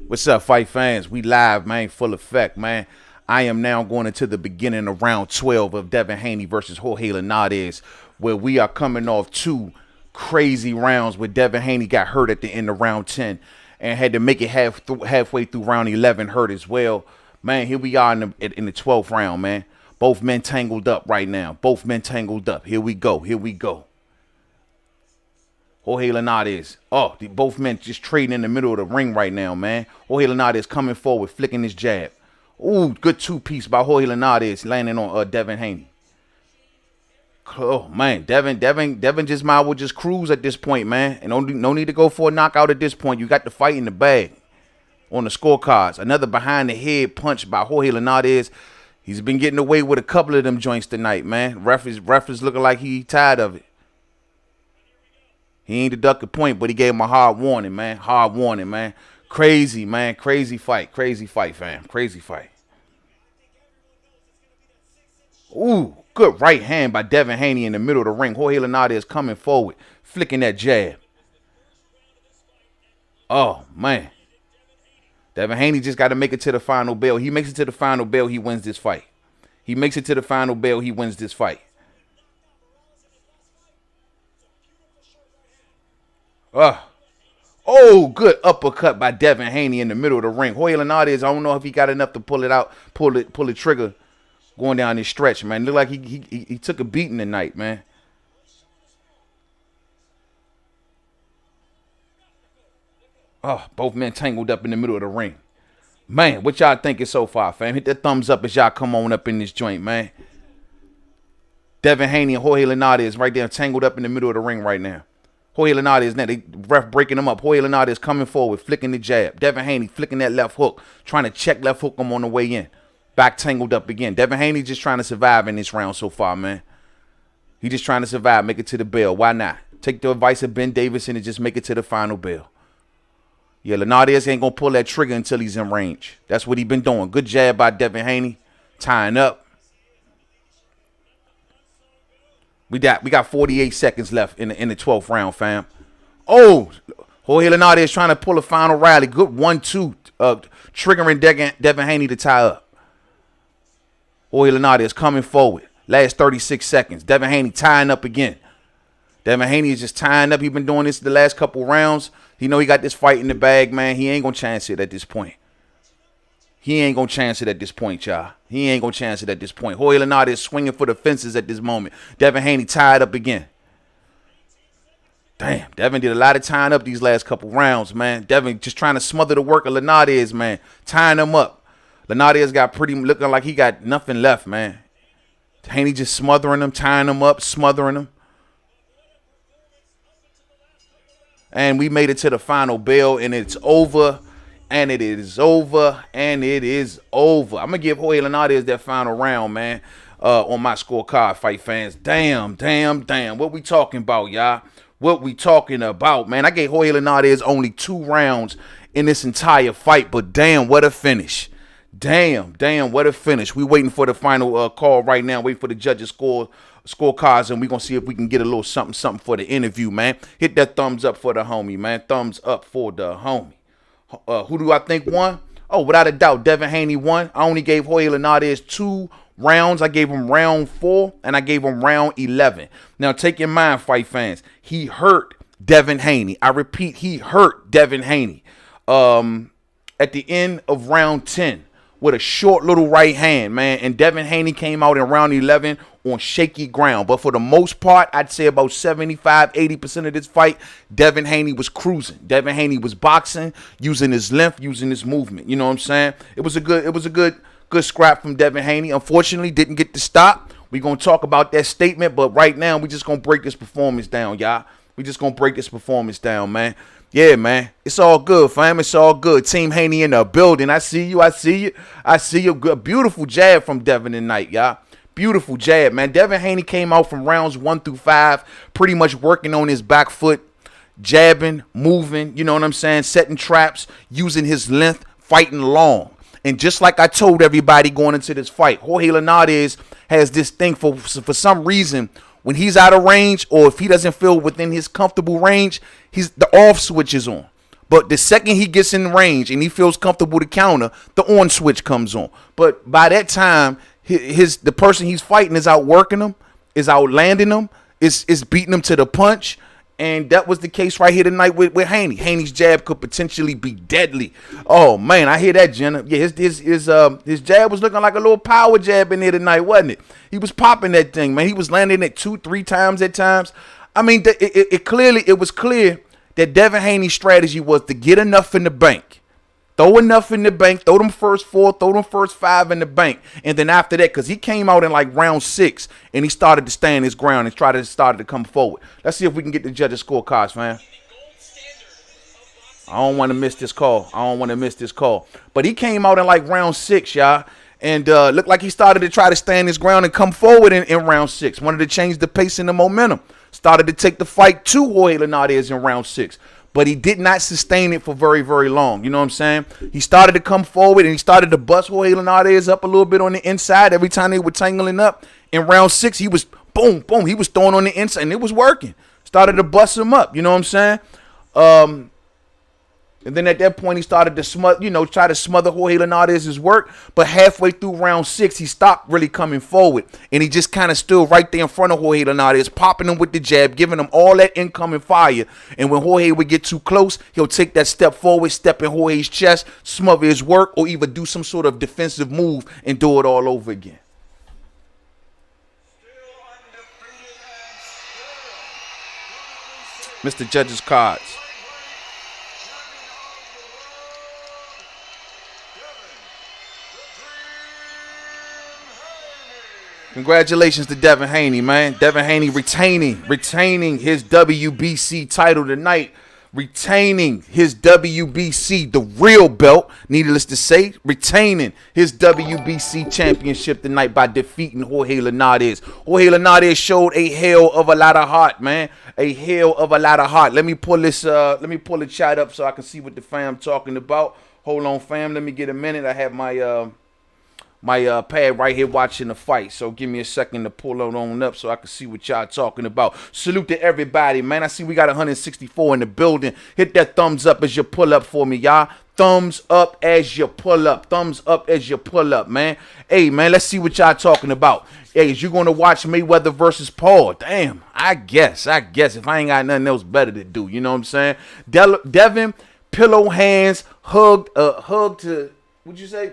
What's up, fight fans? We live, man, full effect, man. I am now going into the beginning of round 12 of Devin Haney versus Jorge Linares, where we are coming off two crazy rounds where Devin Haney got hurt at the end of round 10 and had to make it halfway through round 11 hurt as well. Man, here we are in the 12th round, man. Both men tangled up right now. Both men tangled up. Here we go. Here we go. Jorge Linares. Oh, both men just trading in the middle of the ring right now, man. Jorge Linares coming forward, flicking his jab. Ooh, good two-piece by Jorge Linares landing on Devin Haney. Oh, man. Devin just might well just cruise at this point, man. And no need to go for a knockout at this point. You got the fight in the bag on the scorecards. Another behind-the-head punch by Jorge Linares. He's been getting away with a couple of them joints tonight, man. Ref is looking like he tired of it. He ain't deduct a point, but he gave him a hard warning, man. Hard warning, man. Crazy, man. Crazy fight. Crazy fight, fam. Crazy fight. Ooh, good right hand by Devin Haney in the middle of the ring. Jorge Linares coming forward, flicking that jab. Oh, man. Devin Haney just got to make it to the final bell. He makes it to the final bell, he wins this fight. He makes it to the final bell, he wins this fight. Oh, good uppercut by Devin Haney in the middle of the ring. Jorge Linares, I don't know if he got enough to pull it out, pull the trigger going down this stretch, man. Look like he took a beating tonight, man. Oh, both men tangled up in the middle of the ring. Man, what y'all thinking so far, fam? Hit that thumbs up as y'all come on up in this joint, man. Devin Haney and Jorge Linares right there tangled up in the middle of the ring right now. Jorge Linares, now they ref breaking him up. Jorge Linares coming forward, flicking the jab. Devin Haney flicking that left hook, trying to check left hook him on the way in. Back tangled up again. Devin Haney just trying to survive in this round so far, man. He just trying to survive, make it to the bell. Why not? Take the advice of Ben Davison and just make it to the final bell. Yeah, Linares ain't going to pull that trigger until he's in range. That's what he been doing. Good jab by Devin Haney. Tying up. We got 48 seconds left in the 12th round, fam. Oh, Jorge Linares trying to pull a final rally. Good 1-2, triggering Devin Haney to tie up. Jorge Linares coming forward. Last 36 seconds. Devin Haney tying up again. Devin Haney is just tying up. He been doing this the last couple rounds. He know he got this fight in the bag, man. He ain't going to chance it at this point. He ain't going to chance it at this point, y'all. He ain't going to chance it at this point. Jorge Linares swinging for the fences at this moment. Devin Haney tied up again. Damn, Devin did a lot of tying up these last couple rounds, man. Devin just trying to smother the work of Linares, man. Tying him up. Linares got pretty, looking like he got nothing left, man. Haney just smothering him, tying him up, smothering him. And we made it to the final bell, and it's over. And it is over, and it is over. I'm going to give Jorge Linares that final round, man, on my scorecard, fight fans. Damn. What we talking about, y'all? What we talking about, man? I gave Jorge Linares only 2 rounds in this entire fight, but damn, what a finish. Damn, what a finish. We waiting for the final call right now, waiting for the judges' scorecards, and we're going to see if we can get a little something for the interview, man. Hit that thumbs up for the homie, man. Thumbs up for the homie. Who do I think won? Oh, without a doubt, Devin Haney won. I only gave Jorge Linares 2 rounds. I gave him round 4, and I gave him round 11. Now, take in mind, fight fans, he hurt Devin Haney. I repeat, he hurt Devin Haney at the end of round 10 with a short little right hand, man. And Devin Haney came out in round 11 on shaky ground. But for the most part, I'd say about 75-80% of this fight, Devin Haney was cruising. Devin Haney was boxing, using his length, using his movement. You know what I'm saying? It was a good scrap from Devin Haney. Unfortunately, didn't get to stop. We're going to talk about that statement, but right now, we just going to break this performance down, y'all. We just going to break this performance down, man. Yeah, man. It's all good, fam. It's all good. Team Haney in the building. I see you. A beautiful jab from Devin tonight, y'all. Beautiful jab, man. Devin Haney came out from rounds 1 through 5, pretty much working on his back foot, jabbing, moving, you know what I'm saying, setting traps, using his length, fighting long. And just like I told everybody going into this fight, Jorge Linares has this thing for some reason. When he's out of range, or if he doesn't feel within his comfortable range, the off switch is on. But the second he gets in range and he feels comfortable to counter, the on switch comes on. But by that time, the person he's fighting is outworking him, is outlanding him, is beating him to the punch. And that was the case right here tonight with Haney. Haney's jab could potentially be deadly. Oh man, I hear that, Jenna. Yeah, his jab was looking like a little power jab in there tonight, wasn't it? He was popping that thing, man. He was landing it 2-3 times at times. I mean, it was clear that Devin Haney's strategy was to get enough in the bank. Throw enough in the bank, throw them first 4, throw them first 5 in the bank. And then after that, because he came out in like round 6 and he started to stand his ground and started to come forward. Let's see if we can get the judges' scorecards, man. I don't want to miss this call. But he came out in like round 6, y'all. And looked like he started to try to stand his ground and come forward in round 6. Wanted to change the pace and the momentum. Started to take the fight to Jorge Linares in round 6. But he did not sustain it for very, very long. You know what I'm saying? He started to come forward and he started to bust Jorge Linares up a little bit on the inside. Every time they were tangling up in round 6, he was boom, boom. He was throwing on the inside and it was working. Started to bust him up. You know what I'm saying? And then at that point, he started to try to smother Jorge Linares' work. But halfway through round 6, he stopped really coming forward. And he just kind of stood right there in front of Jorge Linares, popping him with the jab, giving him all that incoming fire. And when Jorge would get too close, he'll take that step forward, step in Jorge's chest, smother his work, or even do some sort of defensive move and do it all over again. Mr. Judge's cards. Congratulations to Devin Haney, man. Devin Haney retaining his WBC title tonight. Retaining his WBC, the real belt, needless to say. Retaining his WBC championship tonight by defeating Jorge Linares. Jorge Linares showed a hell of a lot of heart, man. A hell of a lot of heart. Let me pull the chat up so I can see what the fam talking about. Hold on, fam. Let me get a minute. I have my pad right here watching the fight. So give me a second to pull it on up so I can see what y'all talking about. Salute to everybody, man. I see we got 164 in the building. Hit that thumbs up as you pull up for me, y'all. Thumbs up as you pull up. Thumbs up as you pull up, man. Hey, man, let's see what y'all talking about. Hey, is you going to watch Mayweather versus Paul? Damn, I guess if I ain't got nothing else better to do. You know what I'm saying? Devin, pillow hands, hugged to... What'd you say?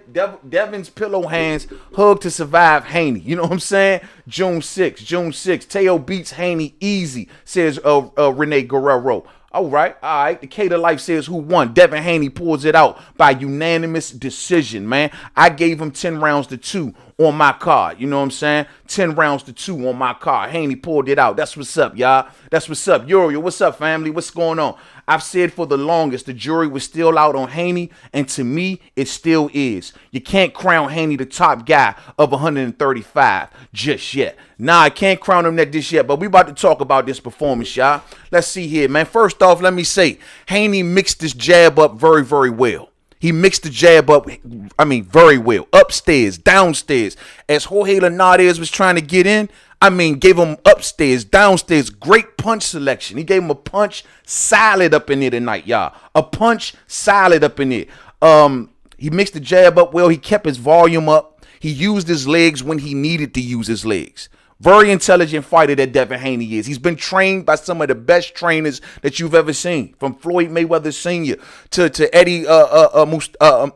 Devin's pillow hands hug to survive Haney. You know what I'm saying? June 6th. Teo beats Haney easy, says Rene Guerrero. All right. The Cater Life says who won. Devin Haney pulls it out by unanimous decision, man. I gave him 10 rounds to 2 on my card. You know what I'm saying? 10 rounds to 2 on my card. Haney pulled it out. That's what's up, y'all. That's what's up. Uriel, what's up, family? What's going on? I've said for the longest the jury was still out on Haney, and to me, it still is. You can't crown Haney the top guy of 135 just yet. Nah, I can't crown him that just yet, but we about to talk about this performance, y'all. Let's see here, man. First off, let me say, Haney mixed this jab up very, very well. He mixed the jab up, very well. Upstairs, downstairs. As Jorge Linares was trying to get in, gave him upstairs, downstairs, great punch selection. He gave him a punch salad up in there tonight, y'all. A punch salad up in there. He mixed the jab up well. He kept his volume up. He used his legs when he needed to use his legs. Very intelligent fighter that Devin Haney is. He's been trained by some of the best trainers that you've ever seen, from Floyd Mayweather Sr. to Eddie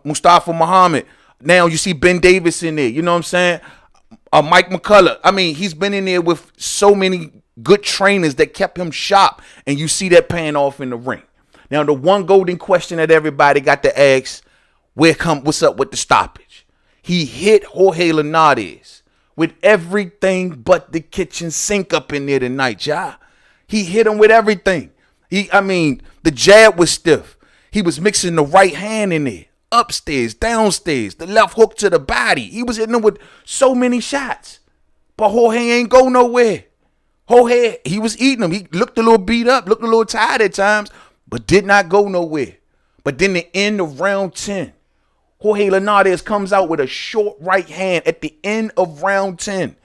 Mustafa Muhammad. Now you see Ben Davis in there. You know what I'm saying? Mike McCullough. He's been in there with so many good trainers that kept him sharp, and you see that paying off in the ring. Now, the one golden question that everybody got to ask, what's up with the stoppage? He hit Jorge Linares with everything but the kitchen sink up in there tonight, y'all. He hit him with everything. The jab was stiff. He was mixing the right hand in there. Upstairs, downstairs, the left hook to the body. He was hitting him with so many shots. But Jorge ain't go nowhere. Jorge, he was eating him. He looked a little beat up, looked a little tired at times, but did not go nowhere. But then the end of round 10, Jorge Linares comes out with a short right hand at the end of round 10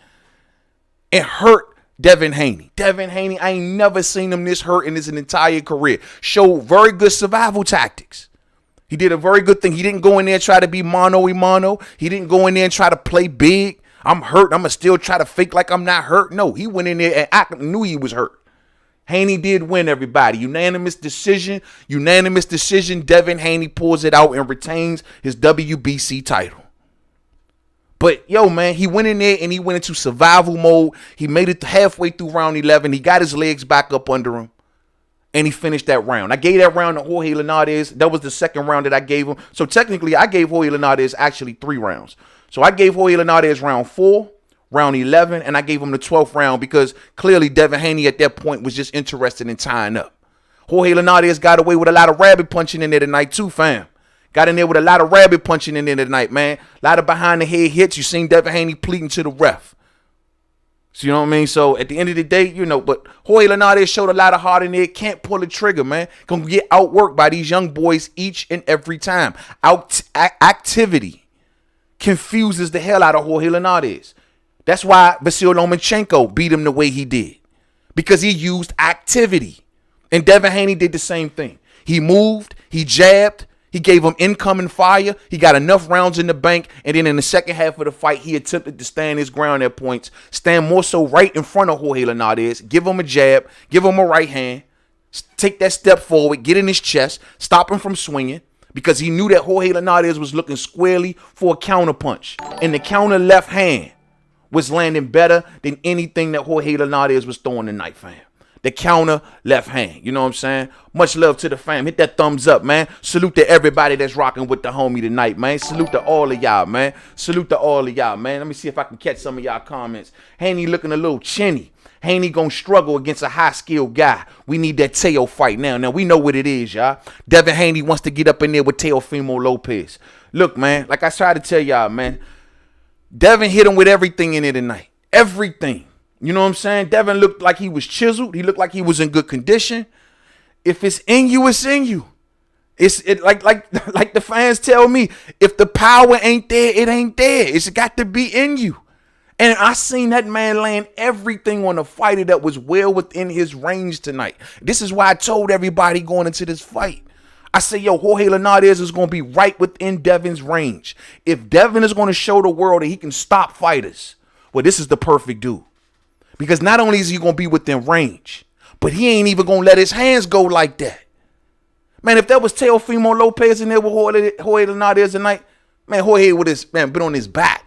and hurt Devin Haney. Devin Haney, I ain't never seen him this hurt in his entire career. Showed very good survival tactics. He did a very good thing. He didn't go in there and try to be mano-a-mano. He didn't go in there and try to play big. I'm hurt. I'm going to still try to fake like I'm not hurt. No, he went in there and I knew he was hurt. Haney did win, everybody. Unanimous decision. Devin Haney pulls it out and retains his WBC title. But, yo, man, he went in there and he went into survival mode. He made it halfway through round 11. He got his legs back up under him. And he finished that round. I gave that round to Jorge Linares. That was the second round that I gave him. So, technically, I gave Jorge Linares actually 3 rounds. So, I gave Jorge Linares round 4, round 11, and I gave him the 12th round because clearly Devin Haney at that point was just interested in tying up. Jorge Linares got away with a lot of rabbit punching in there tonight too, fam. Got in there with a lot of rabbit punching in there tonight, man. A lot of behind the head hits. You seen Devin Haney pleading to the ref. So, you know what I mean? So, at the end of the day, you know, but Jorge Linares showed a lot of heart in there. Can't pull the trigger, man. Gonna get outworked by these young boys each and every time. Activity confuses the hell out of Jorge Linares. That's why Vasyl Lomachenko beat him the way he did. Because he used activity. And Devin Haney did the same thing. He moved, he jabbed, he gave him incoming fire. He got enough rounds in the bank. And then in the second half of the fight, he attempted to stand his ground at points. Stand more so right in front of Jorge Linares. Give him a jab. Give him a right hand. Take that step forward. Get in his chest. Stop him from swinging. Because he knew that Jorge Linares was looking squarely for a counter punch. And the counter left hand was landing better than anything that Jorge Linares was throwing tonight, fam. The counter left hand. You know what I'm saying? Much love to the fam. Hit that thumbs up, man. Salute to everybody that's rocking with the homie tonight, man. Salute to all of y'all, man. Salute to all of y'all, man. Let me see if I can catch some of y'all comments. Haney looking a little chinny. Haney gonna struggle against a high-skilled guy. We need that Teo fight now. Now, we know what it is, y'all. Devin Haney wants to get up in there with Teofimo Lopez. Look, man, like I tried to tell y'all, man, Devin hit him with everything in it tonight. Everything. You know what I'm saying? Devin looked like he was chiseled. He looked like he was in good condition. If it's in you, it's in you. It's like the fans tell me, if the power ain't there, it ain't there. It's got to be in you. And I seen that man land everything on a fighter that was well within his range tonight. This is why I told everybody going into this fight. I say, yo, Jorge Linares is going to be right within Devin's range. If Devin is going to show the world that he can stop fighters, well, this is the perfect dude. Because not only is he going to be within range, but he ain't even going to let his hands go like that. Man, if that was Teofimo Lopez in there with Jorge Linares tonight, man, Jorge would have been on his back.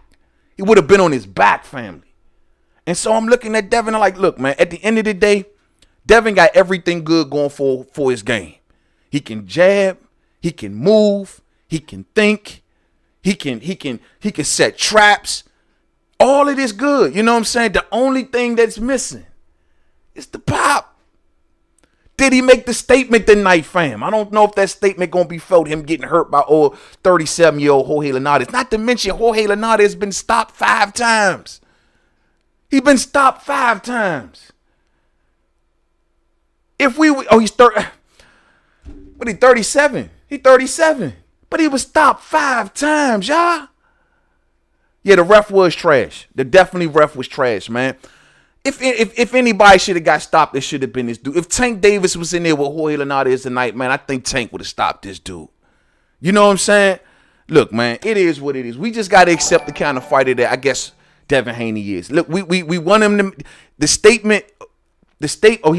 He would have been on his back, family. And so I'm looking at Devin, I'm like, look, man, at the end of the day, Devin got everything good going for his game. He can jab, he can move, he can think, he can set traps. All of this good, you know what I'm saying? The only thing that's missing is the pop. Did he make the statement tonight, fam? I don't know if that statement gonna be felt, him getting hurt by old 37-year-old Jorge Linares. Not to mention Jorge Linares has been stopped 5 times. He's been stopped 5 times. If we, he's 30. What, he 37? He 37. But he was stopped 5 times, y'all. Yeah, the ref was trash. The definitely ref was trash, man. If anybody should have got stopped, it should have been this dude. If Tank Davis was in there with Jorge Linares tonight, man, I think Tank would have stopped this dude. You know what I'm saying? Look, man, it is what it is. We just got to accept the kind of fighter that I guess Devin Haney is. Look, we want him to, he's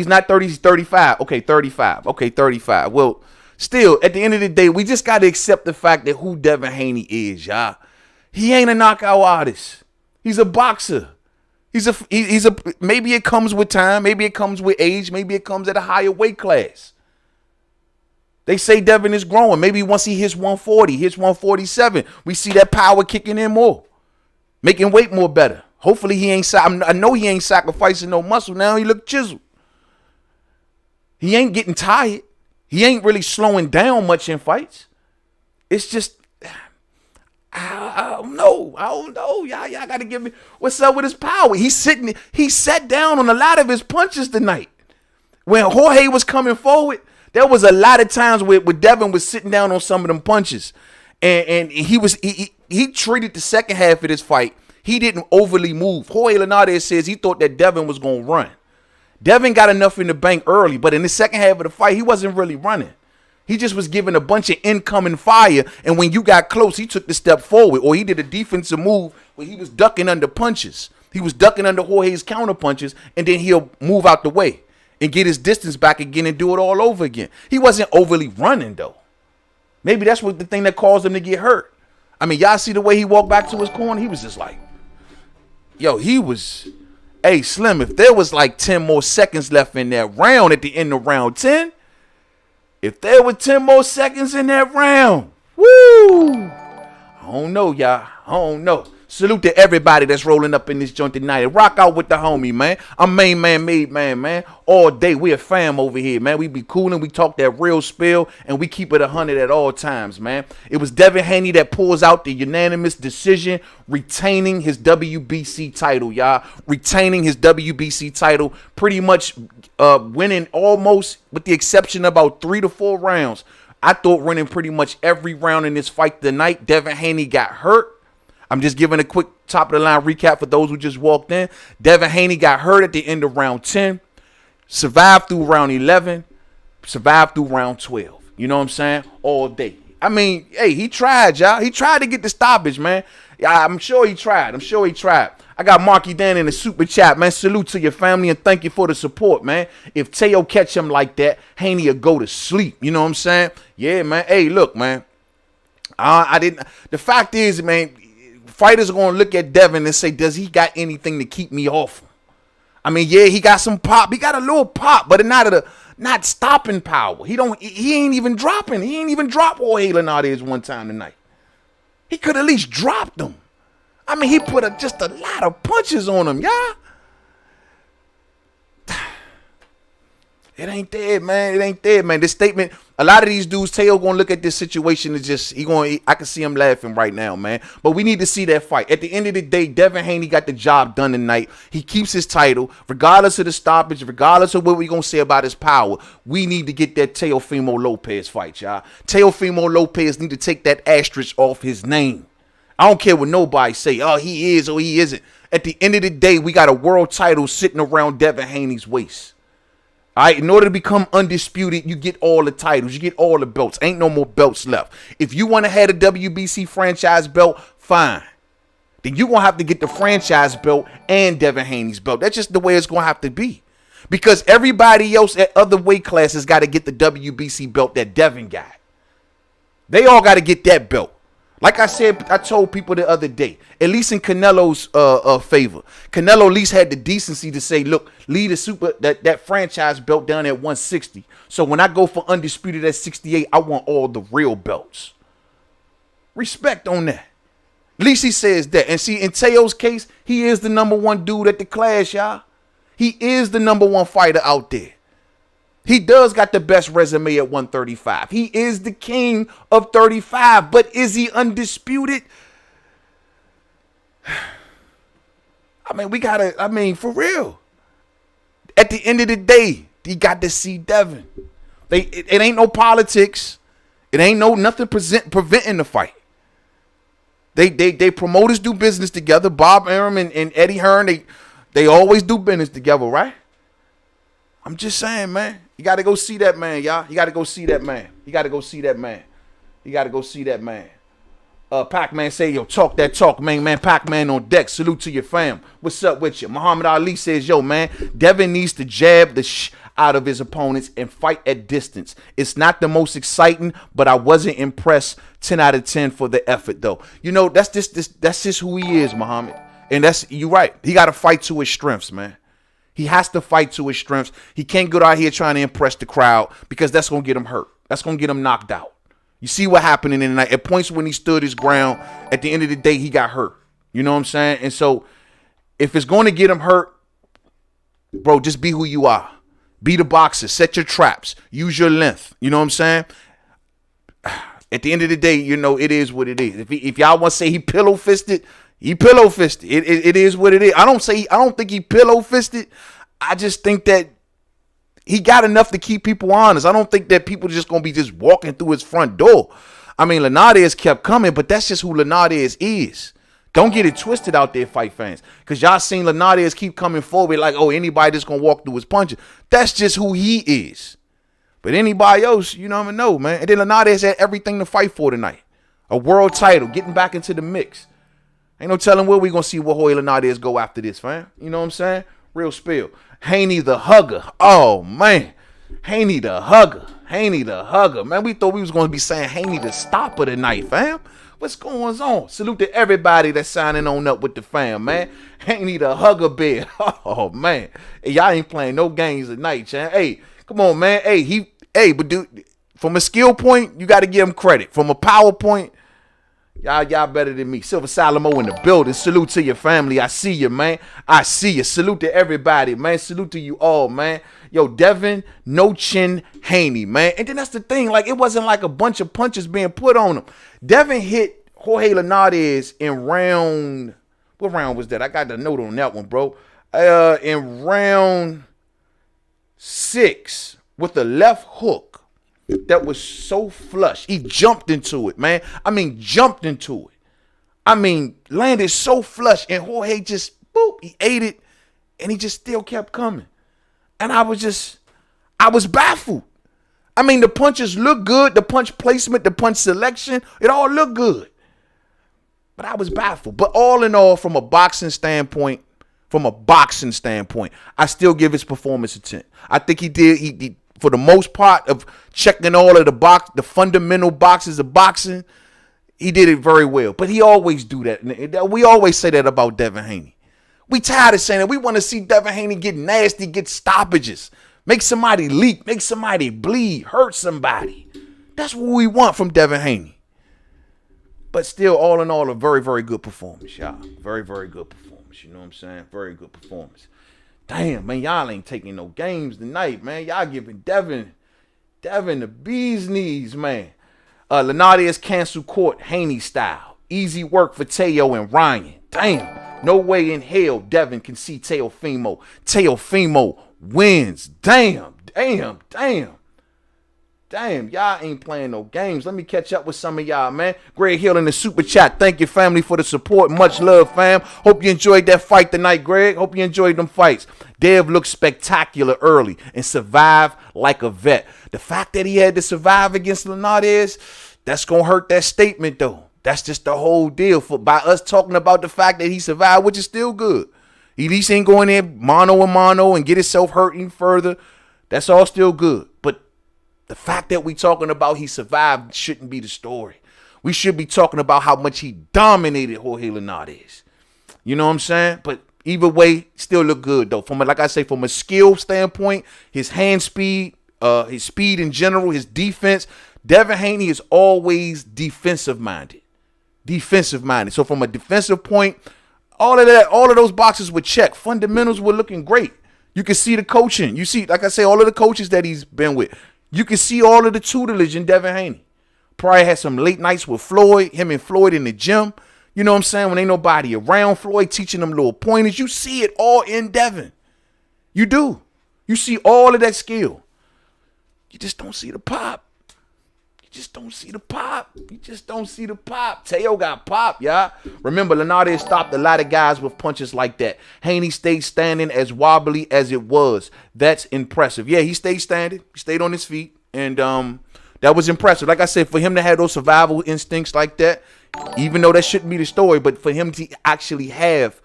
not 30, he's 35. Okay, 35. Okay, 35. Well, still, at the end of the day, we just got to accept the fact that who Devin Haney is, y'all. He ain't a knockout artist. He's a boxer. He's a maybe it comes with time, maybe it comes with age, maybe it comes at a higher weight class. They say Devin is growing. Maybe once he hits 140, hits 147, we see that power kicking in more, making weight more better. Hopefully he ain't, I know he ain't sacrificing no muscle now. He look chiseled. He ain't getting tired. He ain't really slowing down much in fights. It's just, I don't know. Y'all got to give me, what's up with his power? He sat down on a lot of his punches tonight. When Jorge was coming forward, there was a lot of times where Devin was sitting down on some of them punches. And he treated the second half of this fight. He didn't overly move. Jorge Linares says he thought that Devin was going to run. Devin got enough in the bank early, but in the second half of the fight, he wasn't really running. He just was giving a bunch of incoming fire, and when you got close, he took the step forward, or he did a defensive move where he was ducking under punches. He was ducking under Jorge's counter punches, and then he'll move out the way and get his distance back again and do it all over again. He wasn't overly running, though. Maybe that's what the thing that caused him to get hurt. I mean, y'all see the way he walked back to his corner? He was just like, yo, he was... Hey, Slim, if there was like 10 more seconds left in that round at the end of round 10, if there were 10 more seconds in that round, woo! I don't know, y'all. I don't know. Salute to everybody that's rolling up in this joint tonight. Rock out with the homie, man. I'm MainmanMademan, man. All day, we a fam over here, man. We be coolin', we talk that real spill, and we keep it 100 at all times, man. It was Devin Haney that pulls out the unanimous decision, retaining his WBC title, y'all. Retaining his WBC title, pretty much winning almost, with the exception of about 3 to 4 rounds. I thought winning pretty much every round in this fight tonight. Devin Haney got hurt. I'm just giving a quick top-of-the-line recap for those who just walked in. Devin Haney got hurt at the end of round 10, survived through round 11, survived through round 12. You know what I'm saying? All day. I mean, hey, he tried, y'all. He tried to get the stoppage, man. I'm sure he tried. I got Marky Dan in the super chat, man. Salute to your family and thank you for the support, man. If Teo catch him like that, Haney will go to sleep. You know what I'm saying? Yeah, man. Hey, look, man. The fact is, man, fighters are going to look at Devin and say, does he got anything to keep me off him? I mean, yeah, he got some pop. He got a little pop, but not stopping power. He ain't even dropping. He ain't even dropped Jorge Linares one time tonight. He could at least drop them. I mean, he put just a lot of punches on him, y'all. It ain't there, man. It ain't there, man. This statement, a lot of these dudes, Teo gonna look at this situation and just, I can see him laughing right now, man. But we need to see that fight. At the end of the day, Devin Haney got the job done tonight. He keeps his title, regardless of the stoppage, regardless of what we gonna say about his power. We need to get that Teofimo Lopez fight, y'all. Teofimo Lopez need to take that asterisk off his name. I don't care what nobody say, oh, he is or he isn't. At the end of the day, we got a world title sitting around Devin Haney's waist. All right, in order to become undisputed, you get all the titles. You get all the belts. Ain't no more belts left. If you want to have a WBC franchise belt, fine. Then you're going to have to get the franchise belt and Devin Haney's belt. That's just the way it's going to have to be. Because everybody else at other weight classes got to get the WBC belt that Devin got. They all got to get that belt. Like I said, I told people the other day, at least in Canelo's favor, Canelo at least had the decency to say, look, leave that franchise belt down at 160. So when I go for undisputed at 68, I want all the real belts. Respect on that. At least he says that. And see, in Teo's case, he is the #1 dude at the class, y'all. He is the #1 fighter out there. He does got the best resume at 135. He is the king of 35, but is he undisputed? I mean, for real. At the end of the day, he got to see Devin. It ain't no politics. It ain't nothing preventing the fight. They promoters do business together. Bob Arum and Eddie Hearn, they always do business together, right? I'm just saying, man. You got to go see that man, y'all. You got to go see that man. You got to go see that man. You got to go see that man. Pac-Man say, yo, talk that talk, man. Pac-Man on deck. Salute to your fam. What's up with you? Muhammad Ali says, yo, man, Devin needs to jab the out of his opponents and fight at distance. It's not the most exciting, but I wasn't impressed. 10 out of 10 for the effort, though. You know, that's just who he is, Muhammad. And you're right. He got to fight to his strengths, man. He has to fight to his strengths. He can't go out here trying to impress the crowd because that's going to get him hurt. That's going to get him knocked out. You see what happened in the night. At points when he stood his ground, at the end of the day, he got hurt. You know what I'm saying? And so if it's going to get him hurt, bro, just be who you are. Be the boxer. Set your traps. Use your length. You know what I'm saying? At the end of the day, you know, it is what it is. If y'all want to say he pillow-fisted, he pillow-fisted. It is what it is. I don't think he pillow-fisted. I just think that he got enough to keep people honest. I don't think that people are just going to be just walking through his front door. I mean, Linares kept coming, but that's just who Linares is. Don't get it twisted out there, fight fans. Because y'all seen Linares keep coming forward like, oh, anybody that's going to walk through his punches. That's just who he is. But anybody else, you never know, man. And then Linares had everything to fight for tonight. A world title, getting back into the mix. Ain't no telling where we going to see what Jorge Linares go after this, fam. You know what I'm saying? Real spill. Haney the hugger. Oh, man. Haney the hugger. Haney the hugger. Man, we thought we was going to be saying Haney the stopper tonight, fam. What's going on? Salute to everybody that's signing on up with the fam, man. Haney the hugger bear. Oh, man. Hey, y'all ain't playing no games tonight, Chan. Hey, come on, man. But dude, from a skill point, you got to give him credit. From a power point, y'all better than me. Silver Salomo in the building. Salute to your family. I see you, man. I see you. Salute to everybody, man. Salute to you all, man. Yo, Devin No Chin Haney, man. And then that's the thing. Like, it wasn't like a bunch of punches being put on him. Devin hit Jorge Linares in round. What round was that? I got the note on that one, bro. In round 6 with the left hook that was so flush. He jumped into it, man. I mean, jumped into it. I mean, landed so flush, and Jorge just, boop, he ate it, and he just still kept coming. And I was baffled. I mean, the punches look good. The punch placement, the punch selection, it all looked good. But I was baffled. But all in all, from a boxing standpoint, I still give his performance a 10. I think he did, he for the most part of checking all of the fundamental boxes of boxing, he did it very well. But he always do that. We always say that about Devin Haney. We tired of saying that. We want to see Devin Haney get nasty, get stoppages, make somebody leak, make somebody bleed, hurt somebody. That's what we want from Devin Haney. But still, all in all, a very, very good performance, y'all. Very, very good performance. You know what I'm saying? Very good performance. Damn, man, y'all ain't taking no games tonight, man. Y'all giving Devin the bee's knees, man. Linares cancel court, Haney style. Easy work for Teo and Ryan. Damn. No way in hell Devin can see Teofimo. Teofimo wins. Damn. Y'all ain't playing no games. Let me catch up with some of y'all, man. Greg Hill in the super chat. Thank you, family, for the support. Much love, fam. Hope you enjoyed that fight tonight, Greg. Hope you enjoyed them fights. Dev looked spectacular early and survived like a vet. The fact that he had to survive against Linares, that's going to hurt that statement, though. That's just the whole deal by us talking about the fact that he survived, which is still good. He at least ain't going in mano a mano and get himself hurting further. That's all still good. But the fact that we talking about he survived shouldn't be the story. We should be talking about how much he dominated Jorge Linares. You know what I'm saying? But either way, still look good, though. Like I say, from a skill standpoint, his hand speed, his speed in general, his defense, Devin Haney is always defensive minded. So from a defensive point, all of those boxes were checked. Fundamentals were looking great. You can see the coaching. You see, like I say, all of the coaches that he's been with. You can see all of the tutelage in Devin Haney. Probably had some late nights with Floyd, him and Floyd in the gym. You know what I'm saying? When ain't nobody around, Floyd teaching them little pointers. You see it all in Devin. You do. You see all of that skill. You just don't see the pop. You just don't see the pop. Teo got pop, y'all. Remember, Linares stopped a lot of guys with punches like that. Haney stayed standing as wobbly as it was. That's impressive. Yeah, he stayed standing. He stayed on his feet. And that was impressive. Like I said, for him to have those survival instincts like that, even though that shouldn't be the story, but for him to actually have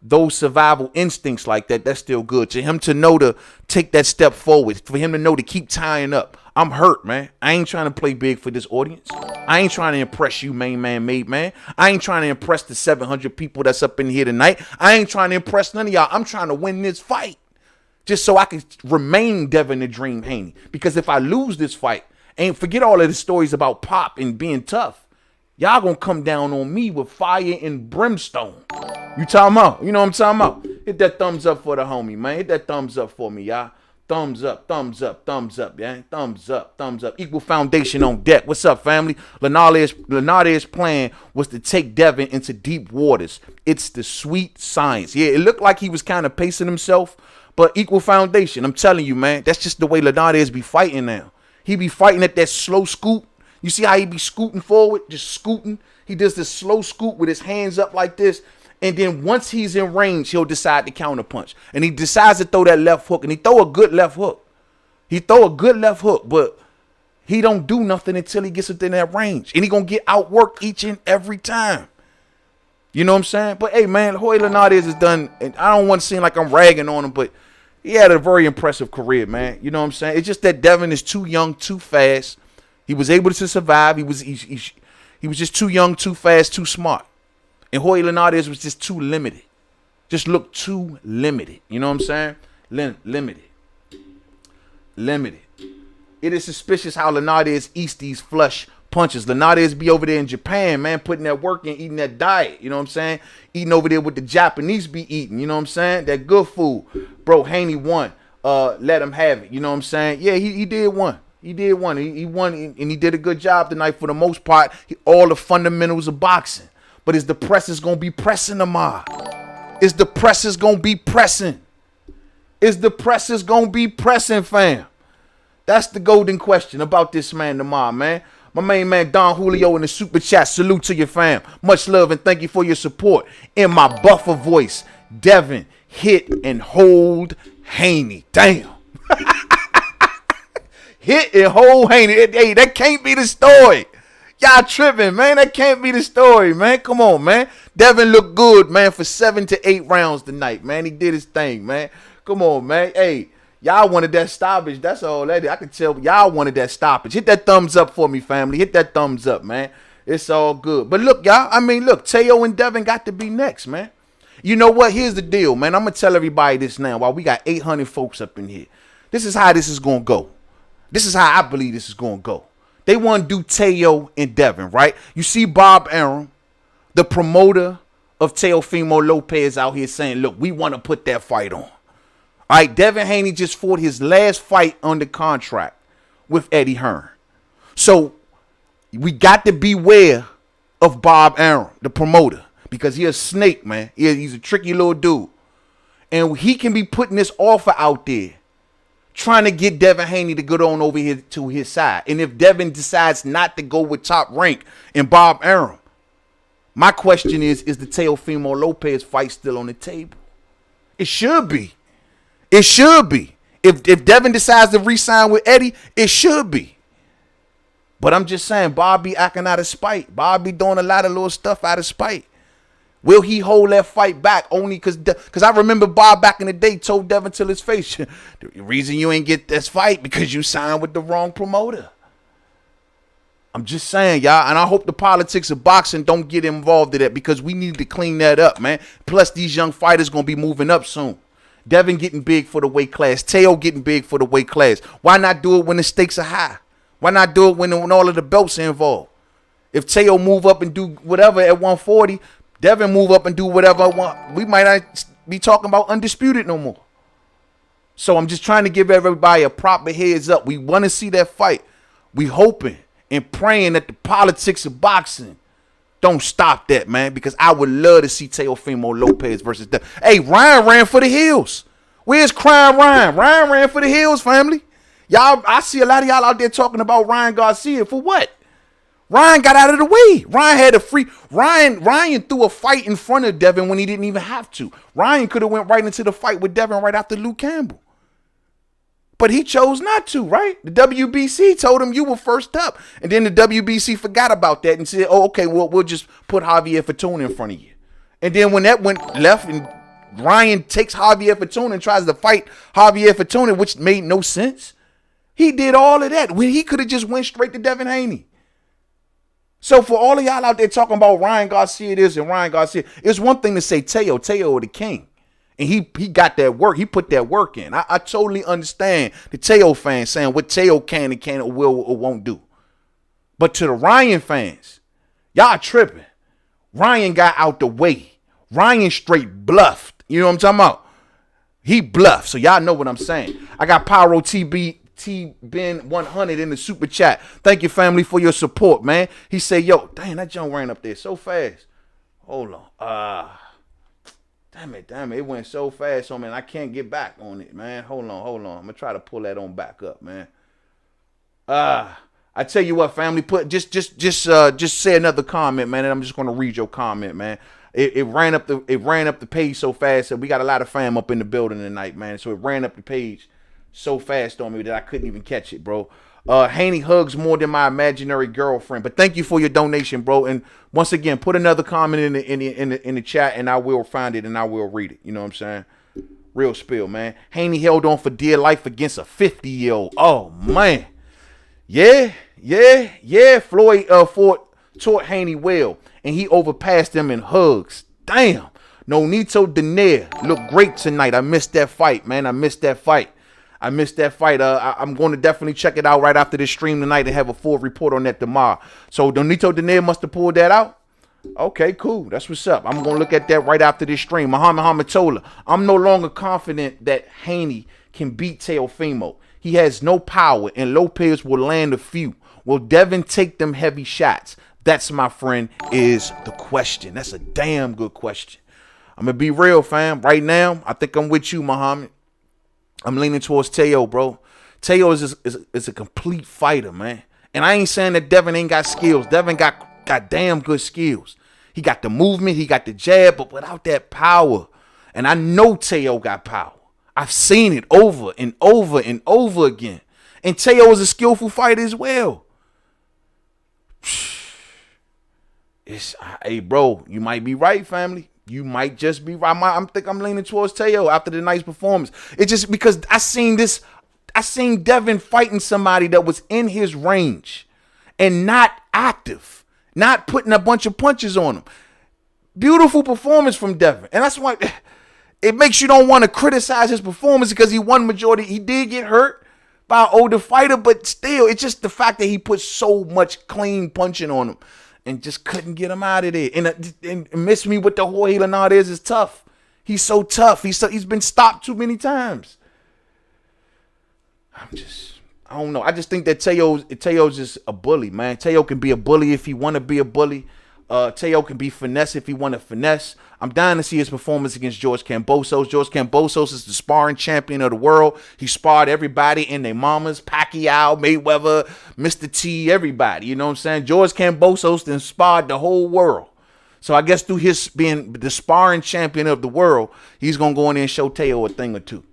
those survival instincts like that, that's still good. To him to know to take that step forward, for him to know to keep tying up. I'm hurt, man. I ain't trying to play big for this audience. I ain't trying to impress you, MainmanMademan. I ain't trying to impress the 700 people that's up in here tonight. I ain't trying to impress none of y'all. I'm trying to win this fight just so I can remain Devin the Dream Haney. Because if I lose this fight, and forget all of the stories about Pop and being tough, y'all gonna come down on me with fire and brimstone. You talking about? You know what I'm talking about? Hit that thumbs up for the homie, man. Hit that thumbs up for me, y'all. Thumbs up, yeah. Thumbs up. Equal foundation on deck. What's up, family? Linares' plan was to take Devin into deep waters. It's the sweet science. Yeah, it looked like he was kind of pacing himself, but equal foundation. I'm telling you, man, that's just the way Linares be fighting now. He be fighting at that slow scoop, You see how he be scooting forward, just scooting? He does this slow scoot with his hands up like this. And then once he's in range, he'll decide to counter punch. And he decides to throw that left hook. And he throw a good left hook. He throw a good left hook, but he don't do nothing until he gets within that range. And he going to get outworked each and every time. You know what I'm saying? But, hey, man, Jorge Linares is done. And I don't want to seem like I'm ragging on him, but he had a very impressive career, man. You know what I'm saying? It's just that Devin is too young, too fast. He was able to survive. He was just too young, too fast, too smart. And Jorge Linares was just too limited. Just looked too limited. You know what I'm saying? Limited. It is suspicious how Linares eats these flush punches. Linares be over there in Japan, man, putting that work in, eating that diet. You know what I'm saying? Eating over there with the Japanese be eating. You know what I'm saying? That good food. Bro, Haney won. Let him have it. You know what I'm saying? Yeah, he did one. He did one. He won, and he did a good job tonight for the most part. All the fundamentals of boxing. But is the press going to be pressing tomorrow? Is the press going to be pressing? Is the press going to be pressing, fam? That's the golden question about this man tomorrow, man. My main man, Don Julio, in the super chat. Salute to your fam. Much love and thank you for your support. In my buffer voice, Devin, hit and hold Haney. Damn. Hit and hold Haney. Hey, that can't be the story. Y'all tripping, man. That can't be the story, man. Come on, man. Devin looked good, man, for 7 to 8 rounds tonight, man. He did his thing, man. Come on, man. Hey, y'all wanted that stoppage. That's all that is. I can tell y'all wanted that stoppage. Hit that thumbs up for me, family. Hit that thumbs up, man. It's all good. But look, y'all. I mean, look. Teo and Devin got to be next, man. You know what? Here's the deal, man. I'm going to tell everybody this now while we got 800 folks up in here. This is how this is going to go. This is how I believe this is going to go. They want to do Teo and Devin, right? You see Bob Arum, the promoter of Teofimo Lopez, out here saying, look, we want to put that fight on. All right, Devin Haney just fought his last fight under contract with Eddie Hearn. So we got to beware of Bob Arum, the promoter, because he's a snake, man. He's a tricky little dude. And he can be putting this offer out there, trying to get Devin Haney to go on over here to his side. And if Devin decides not to go with Top Rank and Bob Arum, my question is the Teofimo Lopez fight still on the table? It should be. It should be. If Devin decides to re-sign with Eddie, it should be. But I'm just saying, Bob be acting out of spite. Bob be doing a lot of little stuff out of spite. Will he hold that fight back only because I remember Bob back in the day told Devin to his face, the reason you ain't get this fight because you signed with the wrong promoter. I'm just saying, y'all, and I hope the politics of boxing don't get involved in that because we need to clean that up, man. Plus, these young fighters going to be moving up soon. Devin getting big for the weight class. Teo getting big for the weight class. Why not do it when the stakes are high? Why not do it when all of the belts are involved? If Teo move up and do whatever at 140, Devin move up and do whatever I want, we might not be talking about undisputed no more. So I'm just trying to give everybody a proper heads up. We want to see that fight. We hoping and praying that the politics of boxing don't stop that, man, because I would love to see Teofimo Lopez versus Devin. Hey, Ryan ran for the hills. Where's Crying Ryan? Ryan ran for the hills, family. Y'all, I see a lot of y'all out there talking about Ryan Garcia. For what? Ryan got out of the way. Ryan had a free. Ryan threw a fight in front of Devin when he didn't even have to. Ryan could have went right into the fight with Devin right after Luke Campbell. But he chose not to, right? The WBC told him you were first up. And then the WBC forgot about that and said, oh, okay, well, we'll just put Javier Fortuna in front of you. And then when that went left and Ryan takes Javier Fortuna and tries to fight Javier Fortuna, which made no sense, he did all of that when he could have just went straight to Devin Haney. So for all of y'all out there talking about Ryan Garcia this and Ryan Garcia, it's one thing to say Teo the king. And he got that work. He put that work in. I totally understand the Teo fans saying what Teo can or will or won't do. But to the Ryan fans, y'all tripping. Ryan got out the way. Ryan straight bluffed. You know what I'm talking about? He bluffed. So y'all know what I'm saying. I got Pyro Ben 100 in the super chat. Thank you, family, for your support, man. He said, yo, dang, that junk ran up there so fast. Hold on. Damn it. It went so fast on me, and I can't get back on it, man. Hold on. I'm going to try to pull that on back up, man. I I tell you what, family, just say another comment, man, and I'm just gonna read your comment, man. It ran up the page so fast that we got a lot of fam up in the building tonight, man. So it ran up the page so fast on me that I couldn't even catch it, bro. Haney hugs more than my imaginary girlfriend. But thank you for your donation, bro. And once again, put another comment in the chat, and I will find it and I will read it. You know what I'm saying? Real spill, man. Haney held on for dear life against a 50-year-old. Oh man, yeah. Floyd taught Haney well, and he overpassed him in hugs. Damn. Nonito Daenerys looked great tonight. I missed that fight, man. I missed that fight. I'm going to definitely check it out right after this stream tonight and have a full report on that tomorrow. So Nonito Daenerys must have pulled that out. Okay, cool. That's what's up. I'm going to look at that right after this stream. Muhammad Hamatola, I'm no longer confident that Haney can beat Teofimo. He has no power, and Lopez will land a few. Will Devin take them heavy shots? That's, my friend, is the question. That's a damn good question. I'm going to be real, fam. Right now, I think I'm with you, Muhammad. I'm leaning towards Teo, bro. Teo is a complete fighter, man. And I ain't saying that Devin ain't got skills. Devin got damn good skills. He got the movement, he got the jab, but without that power. And I know Teo got power. I've seen it over and over and over again. And Teo is a skillful fighter as well. Hey, bro, you might be right, family. You might just be right. I think I'm leaning towards Teo after the night's performance. It's just because I seen Devin fighting somebody that was in his range and not active, not putting a bunch of punches on him. Beautiful performance from Devin. And that's why it makes you don't want to criticize his performance, because he won majority. He did get hurt by an older fighter, but still, it's just the fact that he put so much clean punching on him and just couldn't get him out of there. And miss me with the Jorge Linares is tough. He's so tough. He's been stopped too many times. I don't know. I just think that Teo's just a bully, man. Teo can be a bully if he want to be a bully. Teo can be finesse if he want to finesse. I'm dying to see his performance against George Kambosos. George Kambosos is the sparring champion of the world. He sparred everybody and their mamas, Pacquiao, Mayweather, Mr. T, everybody. You know what I'm saying? George Kambosos inspired the whole world. So I guess through his being the sparring champion of the world, he's going to go in there and show Teo a thing or two.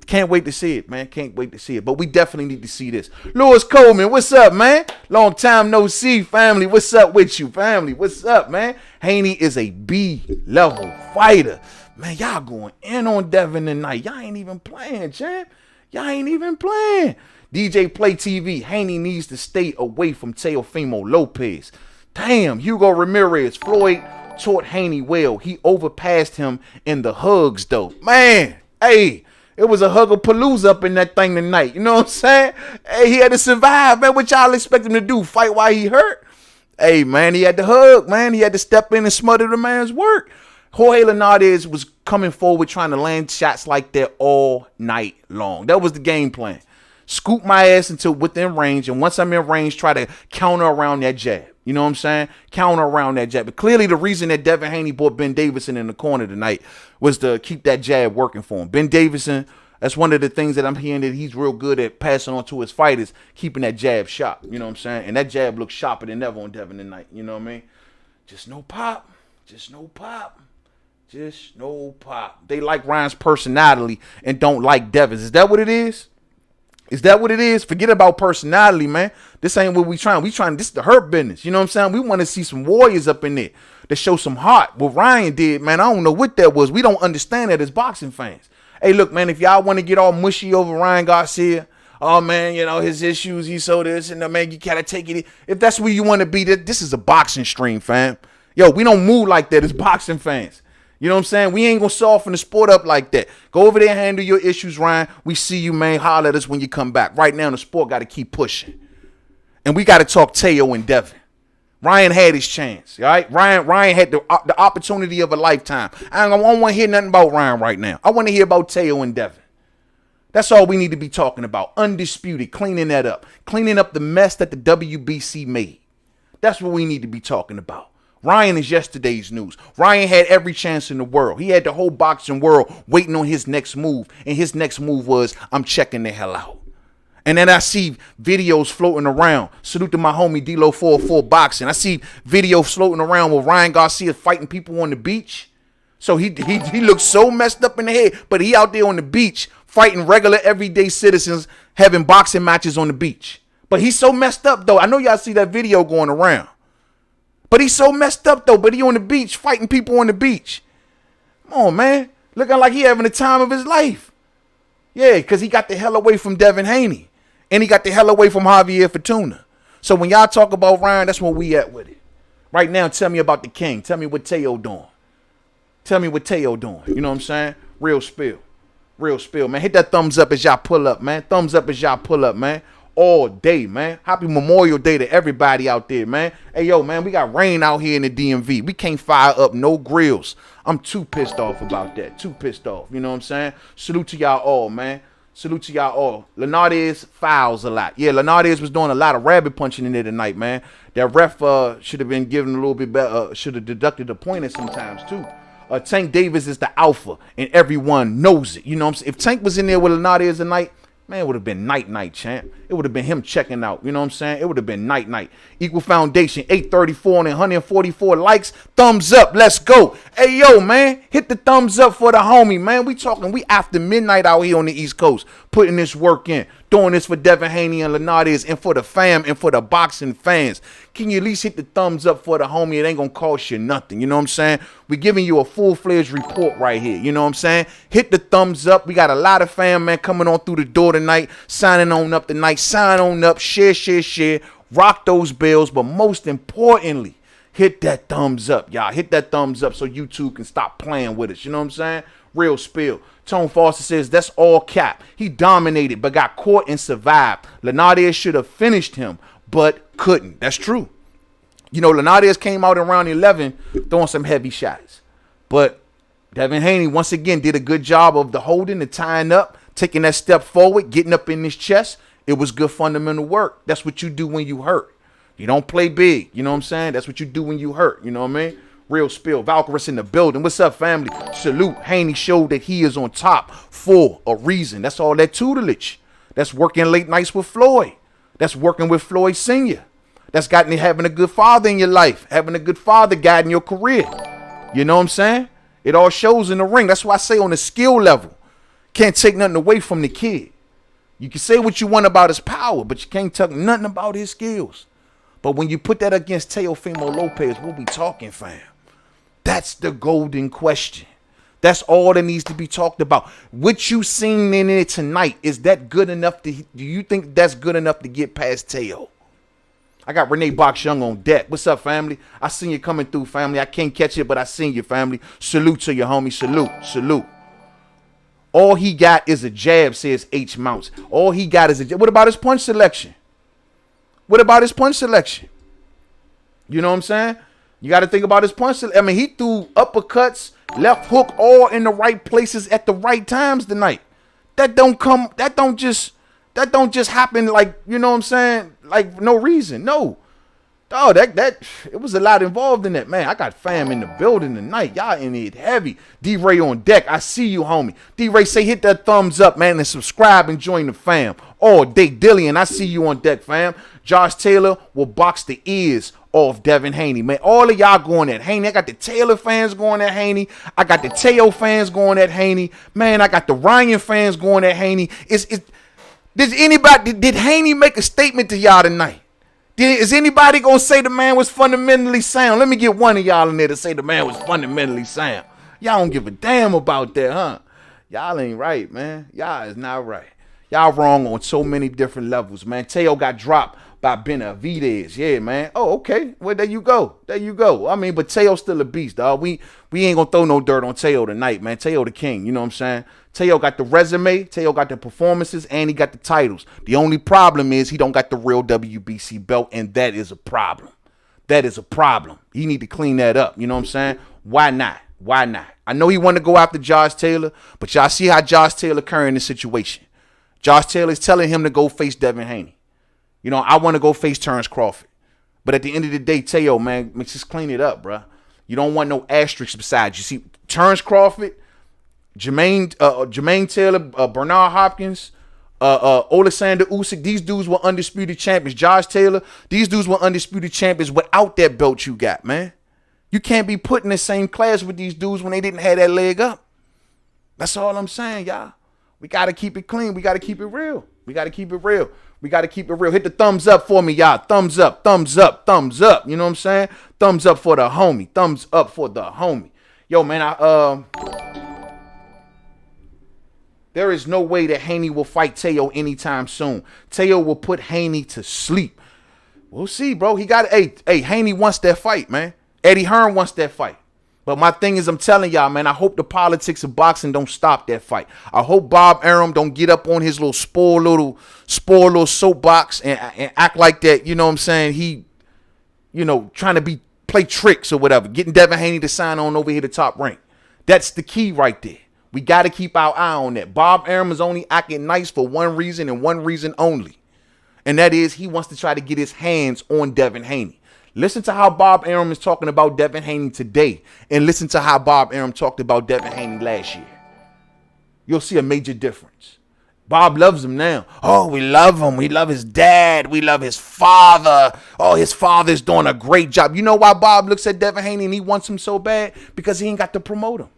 Can't wait to see it, man. Can't wait to see it. But we definitely need to see this. Lewis Coleman, what's up, man? Long time no see, family. What's up with you, family? What's up, man? Haney is a B-level fighter. Man, y'all going in on Devin tonight. Y'all ain't even playing, champ. Y'all ain't even playing. DJ Play TV, Haney needs to stay away from Teofimo Lopez. Damn, Hugo Ramirez, Floyd taught Haney well. He overpassed him in the hugs, though. Man, hey. It was a hug-a-palooza up in that thing tonight. You know what I'm saying? Hey, he had to survive, man. What y'all expect him to do? Fight while he hurt? Hey, man, he had to hug, man. He had to step in and smother the man's work. Jorge Linares was coming forward trying to land shots like that all night long. That was the game plan. Scoop my ass until within range, and once I'm in range, try to counter around that jab. You know what I'm saying? Counter around that jab. But clearly the reason that Devin Haney brought Ben Davison in the corner tonight was to keep that jab working for him. Ben Davison, that's one of the things that I'm hearing that he's real good at passing on to his fighters, keeping that jab sharp. You know what I'm saying? And that jab looks sharper than ever on Devin tonight. You know what I mean? Just no pop. Just no pop. Just no pop. They like Ryan's personality and don't like Devin's. Is that what it is? Is that what it is? Forget about personality, man. This ain't what we trying. This is the hurt business. You know what I'm saying? We want to see some warriors up in there to show some heart. What Ryan did, man, I don't know what that was. We don't understand that as boxing fans. Hey, look, man, if y'all want to get all mushy over Ryan Garcia, oh, man, you know, his issues, he's so this, and man, you gotta take it. If that's where you want to be, this is a boxing stream, fam. Yo, we don't move like that as boxing fans. You know what I'm saying? We ain't going to soften the sport up like that. Go over there and handle your issues, Ryan. We see you, man. Holler at us when you come back. Right now, the sport got to keep pushing. And we got to talk Teo and Devin. Ryan had his chance, all right? Ryan had the opportunity of a lifetime. I don't want to hear nothing about Ryan right now. I want to hear about Teo and Devin. That's all we need to be talking about. Undisputed, cleaning that up. Cleaning up the mess that the WBC made. That's what we need to be talking about. Ryan is yesterday's news. Ryan had every chance in the world. He had the whole boxing world waiting on his next move. And his next move was, I'm checking the hell out. And then I see videos floating around. Salute to my homie D-Lo 404 Boxing. I see videos floating around with Ryan Garcia fighting people on the beach. So he looks so messed up in the head, but he out there on the beach fighting regular everyday citizens having boxing matches on the beach. But he's so messed up though. I know y'all see that video going around. But he's so messed up though. But he on the beach fighting people on the beach. Come on, man. Looking like he having the time of his life. Yeah, because he got the hell away from Devin Haney. And he got the hell away from Javier Fortuna. So when y'all talk about Ryan, that's where we at with it. Right now, tell me about the king. Tell me what Teo doing. Tell me what Teo doing. You know what I'm saying? Real spill. Real spill, man. Hit that thumbs up as y'all pull up, man. Thumbs up as y'all pull up, man. All day, man. Happy Memorial Day to everybody out there, man. Hey, yo, man, we got rain out here in the DMV. We can't fire up no grills. I'm too pissed off about that. Too pissed off. You know what I'm saying? Salute to y'all all, man. Salute to y'all all. Linares fouls a lot. Yeah, Linares was doing a lot of rabbit punching in there tonight, man. That ref should have been given a little bit better. Should have deducted a point sometimes, too. Tank Davis is the alpha, and everyone knows it. You know what I'm saying? If Tank was in there with Linares tonight, man, it would have been night, champ. It would have been him checking out. You know what I'm saying? It would have been night. Equal Foundation, 834 and 144 likes. Thumbs up. Let's go. Hey, yo, man, hit the thumbs up for the homie, man. We after midnight out here on the East Coast, putting this work in, doing this for Devin Haney and Linares and for the fam and for the boxing fans. Can you at least hit the thumbs up for the homie? It ain't gonna cost you nothing. You know what I'm saying? We giving you a full-fledged report right here. You know what I'm saying? Hit the thumbs up. We got a lot of fam, man, coming on through the door tonight, signing on up tonight. Sign on up, share. Rock those bells, but most importantly, hit that thumbs up, y'all. Hit that thumbs up so YouTube can stop playing with us. You know what I'm saying? Real spill. Tone Foster says that's all cap. He dominated but got caught and survived. Linares should have finished him but couldn't. That's true. You know, Linares came out in round 11 throwing some heavy shots. But Devin Haney once again did a good job of the holding, the tying up, taking that step forward, getting up in his chest. It was good fundamental work. That's what you do when you hurt. You don't play big. You know what I'm saying? That's what you do when you hurt. You know what I mean? Real spill. Valkyris in the building. What's up, family? Salute. Haney showed that he is on top for a reason. That's all that tutelage. That's working late nights with Floyd. That's working with Floyd Sr. That's got me having a good father in your life. Having a good father guiding your career. You know what I'm saying? It all shows in the ring. That's why I say on the skill level, can't take nothing away from the kid. You can say what you want about his power, but you can't talk nothing about his skills. But when you put that against Teofimo Lopez, we'll be talking, fam. That's the golden question. That's all that needs to be talked about. What you seen in it tonight, is that good enough to, do you think that's good enough to get past Teo? I got Renee Box Young on deck. What's up, family? I seen you coming through, family. I can't catch it, but I seen you, family. Salute to your homie. Salute. All he got is a jab, says H Mounts. All he got is a jab. What about his punch selection? You know what I'm saying? You got to think about his punch selection. I mean, he threw uppercuts, left hook, all in the right places at the right times tonight. That don't just happen like, you know what I'm saying? Like no reason. No. Oh, it was a lot involved in that, man. I got fam in the building tonight. Y'all in it heavy. D-Ray on deck. I see you, homie. D-Ray say hit that thumbs up, man, and subscribe and join the fam. All day, Dillian. I see you on deck, fam. Josh Taylor will box the ears off Devin Haney, man. All of y'all going at Haney. I got the Taylor fans going at Haney. I got the Teo fans going at Haney. Man, I got the Ryan fans going at Haney. Did Haney make a statement to y'all tonight? Is anybody going to say the man was fundamentally sound? Let me get one of y'all in there to say the man was fundamentally sound. Y'all don't give a damn about that, huh? Y'all ain't right, man. Y'all is not right. Y'all wrong on so many different levels, man. Teo got dropped by Benavidez. Yeah, man. Oh, okay. Well, there you go. I mean, but Teo's still a beast, dog. We ain't going to throw no dirt on Teo tonight, man. Teo the king, you know what I'm saying? Teo got the resume, Teo got the performances, and he got the titles. The only problem is he don't got the real WBC belt, and that is a problem. He need to clean that up, you know what I'm saying? Why not? I know he wanted to go after Josh Taylor, but y'all see how Josh Taylor carrying the situation. Josh Taylor is telling him to go face Devin Haney. You know, I want to go face Terrence Crawford. But at the end of the day, Teo, man, just clean it up, bro. You don't want no asterisks besides. You see, Terrence Crawford, Jermaine Taylor, Bernard Hopkins, Oleksandr Usyk, these dudes were undisputed champions. Josh Taylor, these dudes were undisputed champions without that belt you got, man. You can't be put in the same class with these dudes when they didn't have that leg up. That's all I'm saying, y'all. We got to keep it clean. We got to keep it real. We got to keep it real. We got to keep it real. Hit the thumbs up for me, y'all. Thumbs up, thumbs up, thumbs up. You know what I'm saying? Thumbs up for the homie. Thumbs up for the homie. Yo, man, there is no way that Haney will fight Teo anytime soon. Teo will put Haney to sleep. We'll see, bro. He got hey, Haney wants that fight, man. Eddie Hearn wants that fight. But my thing is, I'm telling y'all, man, I hope the politics of boxing don't stop that fight. I hope Bob Arum don't get up on his little spoiled little soapbox and act like that, you know what I'm saying? He, you know, trying to play tricks or whatever, getting Devin Haney to sign on over here to Top Rank. That's the key right there. We got to keep our eye on that. Bob Arum is only acting nice for one reason and one reason only. And that is he wants to try to get his hands on Devin Haney. Listen to how Bob Arum is talking about Devin Haney today. And listen to how Bob Arum talked about Devin Haney last year. You'll see a major difference. Bob loves him now. Oh, we love him. We love his dad. We love his father. Oh, his father's doing a great job. You know why Bob looks at Devin Haney and he wants him so bad? Because he ain't got to promote him.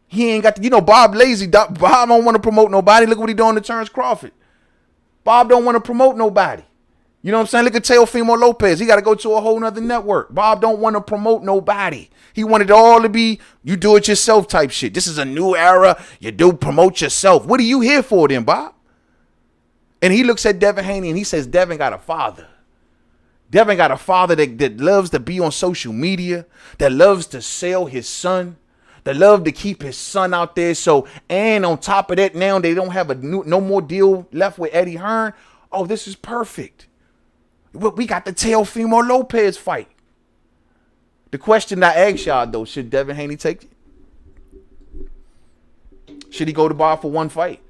He ain't got to, you know, Bob lazy. Bob don't want to promote nobody. Look what he doing to Terrence Crawford. Bob don't want to promote nobody. You know what I'm saying? Look at Teofimo Lopez. He got to go to a whole nother network. Bob don't want to promote nobody. He wanted it all to be you do it yourself type shit. This is a new era. You do promote yourself. What are you here for then, Bob? And he looks at Devin Haney and he says, Devin got a father. Devin got a father that loves to be on social media, that loves to sell his son, that love to keep his son out there. So, and on top of that, now they don't have no more deal left with Eddie Hearn. Oh, this is perfect. We got the Teofimo Lopez fight. The question I ask y'all, though, should Devin Haney take it? Should he go to Bob for one fight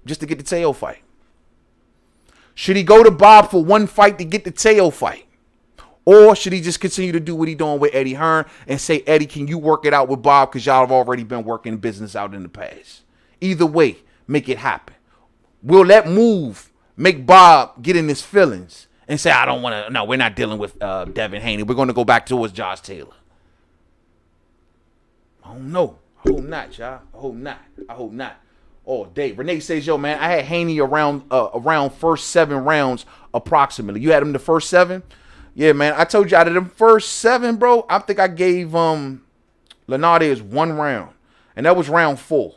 just to get the Teo fight? Should he go to Bob for one fight to get the Teo fight? Or should he just continue to do what he's doing with Eddie Hearn and say, Eddie, can you work it out with Bob because y'all have already been working business out in the past? Either way, make it happen. Will that move make Bob get in his feelings and say, I don't want to, no, we're not dealing with Devin Haney. We're going to go back towards Josh Taylor. I don't know. I hope not, y'all. I hope not. I hope not. Oh, Dave. Renee says, yo, man, I had Haney around first 7 rounds approximately. You had him the first 7? Yeah, man. I told you out of the first 7, bro, I think I gave Linares 1 round. And that was round 4.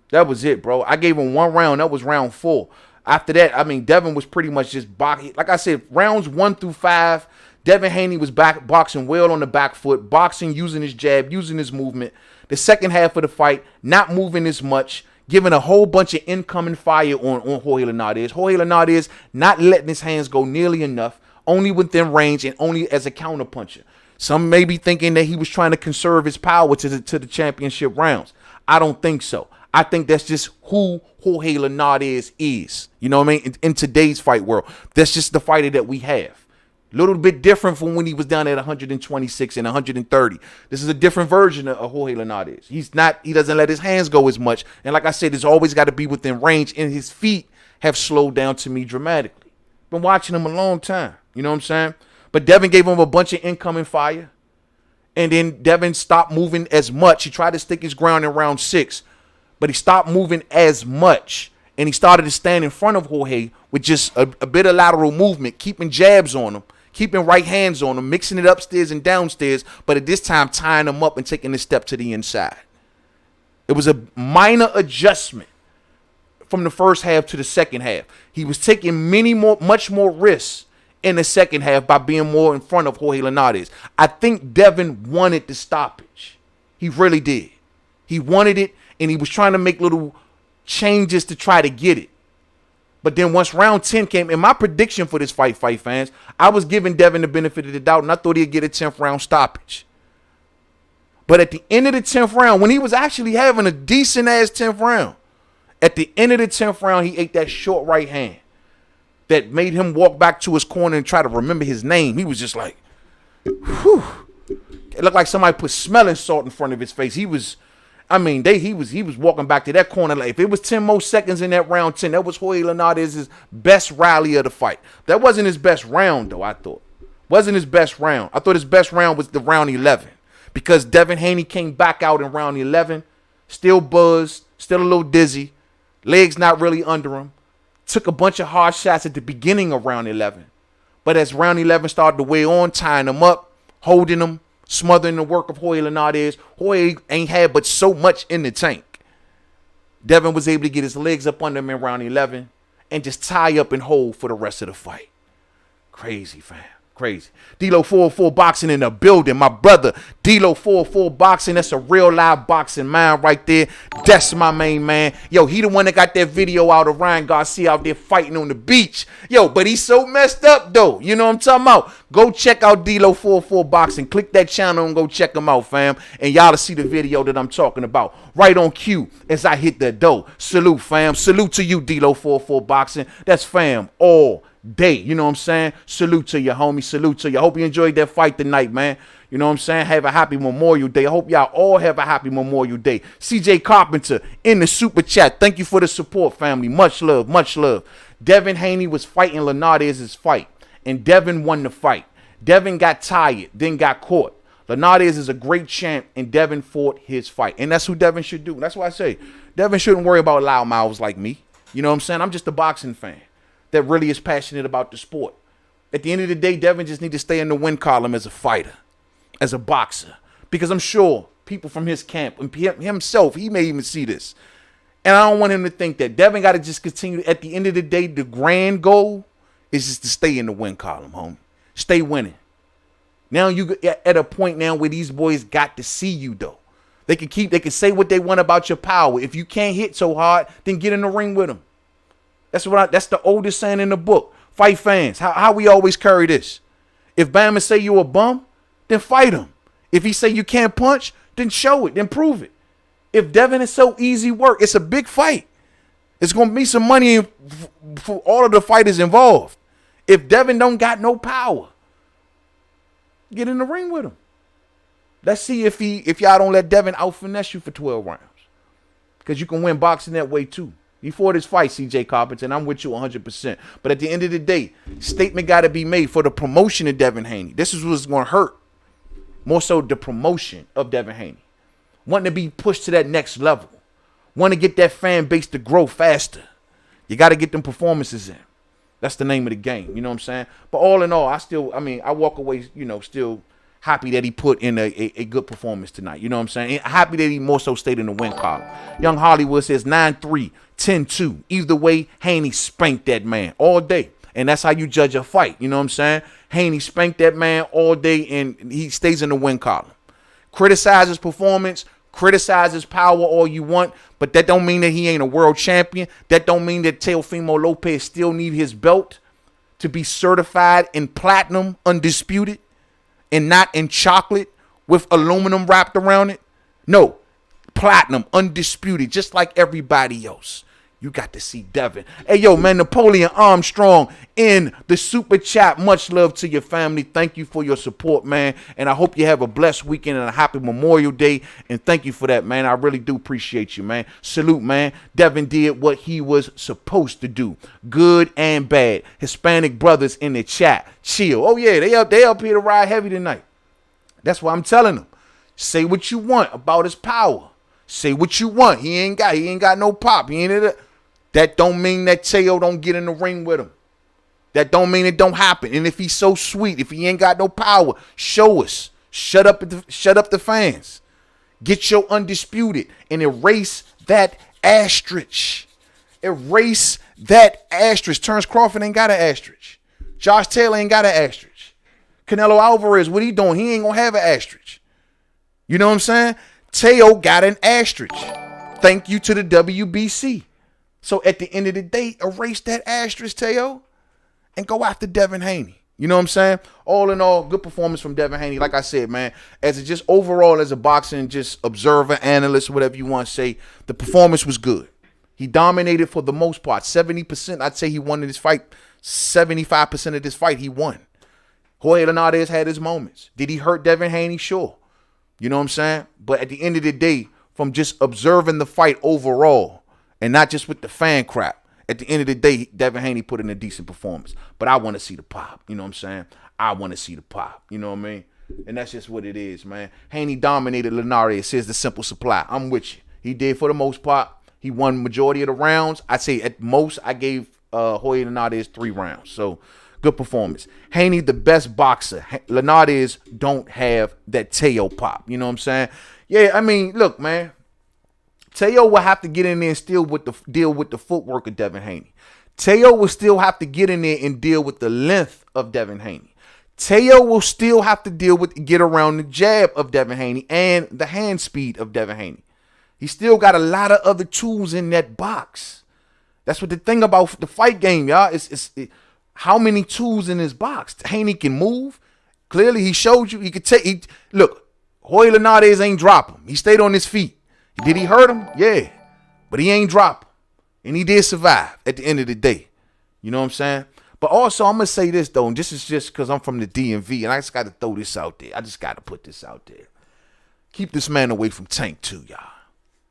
That was it, bro. I gave him 1 round. That was round 4. After that, I mean, Devin was pretty much just boxing. Like I said, rounds 1 through 5, Devin Haney was boxing well on the back foot, boxing, using his jab, using his movement. The second half of the fight, not moving as much, giving a whole bunch of incoming fire on Jorge Linares. Jorge Linares not letting his hands go nearly enough, only within range and only as a counterpuncher. Some may be thinking that he was trying to conserve his power to the championship rounds. I don't think so. I think that's just who Jorge Linares is. You know what I mean? In today's fight world, that's just the fighter that we have. A little bit different from when he was down at 126 and 130. This is a different version of Jorge Linares. He doesn't let his hands go as much. And like I said, it's always got to be within range. And his feet have slowed down to me dramatically. Been watching him a long time. You know what I'm saying? But Devin gave him a bunch of incoming fire. And then Devin stopped moving as much. He tried to stick his ground in round 6. But he stopped moving as much. And he started to stand in front of Jorge with just a bit of lateral movement, keeping jabs on him, keeping right hands on him, mixing it upstairs and downstairs, but at this time tying him up and taking a step to the inside. It was a minor adjustment from the first half to the second half. He was taking much more risks in the second half by being more in front of Jorge Linares. I think Devin wanted the stoppage. He really did. He wanted it, and he was trying to make little changes to try to get it. But then once round 10 came, and my prediction for this fight fans, I was giving Devin the benefit of the doubt, and I thought he'd get a 10th round stoppage. But at the end of the 10th round, when he was actually having a decent-ass 10th round, at the end of the 10th round, he ate that short right hand that made him walk back to his corner and try to remember his name. He was just like, whew. It looked like somebody put smelling salt in front of his face. He was, I mean, he was walking back to that corner. Like, if it was 10 more seconds in that round 10, that was Jorge Linares' best rally of the fight. That wasn't his best round, though, I thought. Wasn't his best round. I thought his best round was the round 11. Because Devin Haney came back out in round 11, still buzzed, still a little dizzy, legs not really under him. Took a bunch of hard shots at the beginning of round 11. But as round 11 started to weigh on, tying him up, holding him, smothering the work of Jorge Linares. Jorge ain't had but so much in the tank. Devin was able to get his legs up under him in round 11 and just tie up and hold for the rest of the fight. Crazy, fam. Crazy. D-Lo 404 Boxing in the building. My brother, D-Lo 404 Boxing. That's a real live boxing man right there. That's my main man. Yo, he the one that got that video out of Ryan Garcia out there fighting on the beach. Yo, but he's so messed up, though. You know what I'm talking about? Go check out D-Lo 404 Boxing. Click that channel and go check him out, fam. And y'all to see the video that I'm talking about. Right on cue as I hit the dough. Salute, fam. Salute to you, D-Lo 404 Boxing. That's fam all day. You know what I'm saying? Salute to you, homie. Salute to you. I hope you enjoyed that fight tonight, man. You know what I'm saying? Have a happy Memorial Day. I hope y'all all have a happy Memorial Day. CJ Carpenter in the super chat. Thank you for the support, family. Much love. Much love. Devin Haney was fighting Linares' fight, and Devin won the fight. Devin got tired, then got caught. Linares is a great champ, and Devin fought his fight. And that's who Devin should do. That's why I say Devin shouldn't worry about loudmouths like me. You know what I'm saying? I'm just a boxing fan that really is passionate about the sport. At the end of the day, Devin just needs to stay in the win column as a fighter, as a boxer. Because I'm sure people from his camp, and himself, he may even see this. And I don't want him to think that. Devin got to just continue. At the end of the day, the grand goal is just to stay in the win column, homie. Stay winning. Now you at a point now where these boys got to see you, though. They can say what they want about your power. If you can't hit so hard, then get in the ring with them. That's the oldest saying in the book. Fight fans. How we always carry this. If Bama say you a bum, then fight him. If he say you can't punch, then show it, then prove it. If Devin is so easy work, it's a big fight. It's going to be some money for all of the fighters involved. If Devin don't got no power, get in the ring with him. Let's see if y'all don't let Devin out finesse you for 12 rounds. Because you can win boxing that way too. He fought his fight, CJ Carpenter, and I'm with you 100%. But at the end of the day, statement got to be made for the promotion of Devin Haney. This is what's going to hurt. More so the promotion of Devin Haney. Wanting to be pushed to that next level. Want to get that fan base to grow faster. You got to get them performances in. That's the name of the game. You know what I'm saying? But all in all, I walk away, still happy that he put in a good performance tonight. You know what I'm saying? And happy that he more so stayed in the win column. Young Hollywood says 9-3, 10-2. Either way, Haney spanked that man all day. And that's how you judge a fight. You know what I'm saying? Haney spanked that man all day, and he stays in the win column. Criticize his performance. Criticize his power all you want. But that don't mean that he ain't a world champion. That don't mean that Teofimo Lopez still need his belt to be certified in platinum, undisputed. And not in chocolate with aluminum wrapped around it. No, platinum, undisputed, just like everybody else. You got to see Devin. Hey, yo, man, Napoleon Armstrong in the super chat. Much love to your family. Thank you for your support, man. And I hope you have a blessed weekend and a happy Memorial Day. And thank you for that, man. I really do appreciate you, man. Salute, man. Devin did what he was supposed to do. Good and bad. Hispanic brothers in the chat. Chill. Oh, yeah, they up here to ride heavy tonight. That's why I'm telling them. Say what you want about his power. Say what you want. He ain't got no pop. He ain't. That don't mean that Teo don't get in the ring with him. That don't mean it don't happen. And if he's so sweet, if he ain't got no power, show us. Shut up the fans. Get your undisputed and erase that asterisk. Erase that asterisk. Terrence Crawford ain't got an asterisk. Josh Taylor ain't got an asterisk. Canelo Alvarez, what he doing? He ain't gonna have an asterisk. You know what I'm saying? Teo got an asterisk. Thank you to the WBC. So at the end of the day, erase that asterisk, Teo, and go after Devin Haney. You know what I'm saying? All in all, good performance from Devin Haney. Like I said, man, just overall as a boxing, just observer, analyst, whatever you want to say, the performance was good. He dominated for the most part. 70%, I'd say he won in this fight. 75% of this fight, he won. Jorge Linares had his moments. Did he hurt Devin Haney? Sure. You know what I'm saying? But at the end of the day, from just observing the fight overall and not just with the fan crap. At the end of the day, Devin Haney put in a decent performance. But I want to see the pop. You know what I'm saying? I want to see the pop. You know what I mean? And that's just what it is, man. Haney dominated Linares. Here's the simple supply. I'm with you. He did for the most part. He won majority of the rounds. I'd say at most I gave Jorge Linares 3 rounds. So good performance. Haney, the best boxer. Linares don't have that Teo pop. You know what I'm saying? Yeah, I mean, look, man. Teo will have to get in there and still deal with the footwork of Devin Haney. Teo will still have to get in there and deal with the length of Devin Haney. Teo will still have to get around the jab of Devin Haney and the hand speed of Devin Haney. He still got a lot of other tools in that box. That's what the thing about the fight game, y'all. How many tools in his box? Haney can move. Clearly, he showed you. He could take. Look, Jorge Linares ain't drop him. He stayed on his feet. Did he hurt him? Yeah. But he ain't drop him. And he did survive at the end of the day. You know what I'm saying? But also, I'm going to say this, though. And this is just because I'm from the DMV. And I just got to throw this out there. I just got to put this out there. Keep this man away from Tank, too, y'all.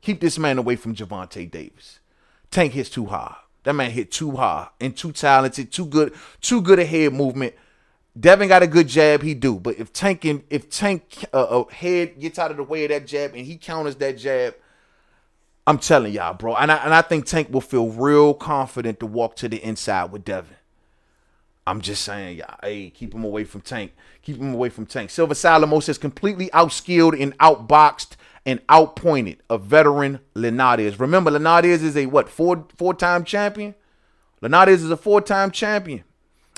Keep this man away from Gervonta Davis. Tank hits too hard. That man hit too hard and too talented, too good a head movement. Devin got a good jab, he do. But if Tank head gets out of the way of that jab and he counters that jab, I'm telling y'all, bro. And I think Tank will feel real confident to walk to the inside with Devin. I'm just saying, y'all. Hey, keep him away from Tank. Keep him away from Tank. Silver Salamo says completely outskilled and outboxed and outpointed a veteran Linares. Remember, Linares is a four-time champion? Linares is a 4-time champion.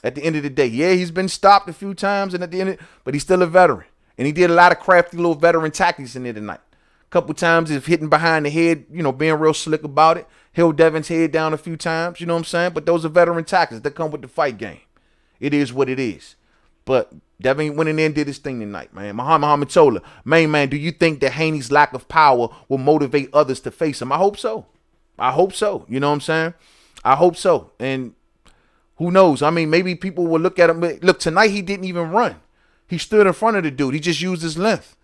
At the end of the day, yeah, he's been stopped a few times, and but he's still a veteran. And he did a lot of crafty little veteran tactics in there tonight. A couple times, if hitting behind the head, being real slick about it, held Devin's head down a few times, you know what I'm saying? But those are veteran tactics that come with the fight game. It is what it is. But Devin went in there and did his thing tonight, man. Muhammad Tola, man, do you think that Haney's lack of power will motivate others to face him? I hope so. I hope so. You know what I'm saying? I hope so. And who knows? I mean, maybe people will look at him. Look, tonight he didn't even run. He stood in front of the dude. He just used his length.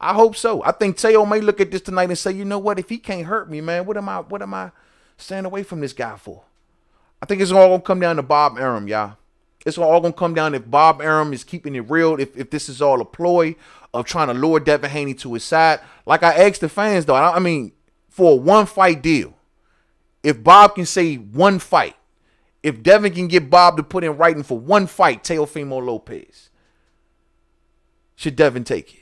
I hope so. I think Teo may look at this tonight and say, you know what? If he can't hurt me, man, what am I staying away from this guy for? I think it's all gonna come down to Bob Arum, y'all. It's all gonna come down if Bob Arum is keeping it real. If this is all a ploy of trying to lure Devin Haney to his side. Like I asked the fans though, I mean, for a 1-fight deal, if Bob can say 1 fight. If Devin can get Bob to put in writing for 1 fight, Teofimo Lopez, should Devin take it?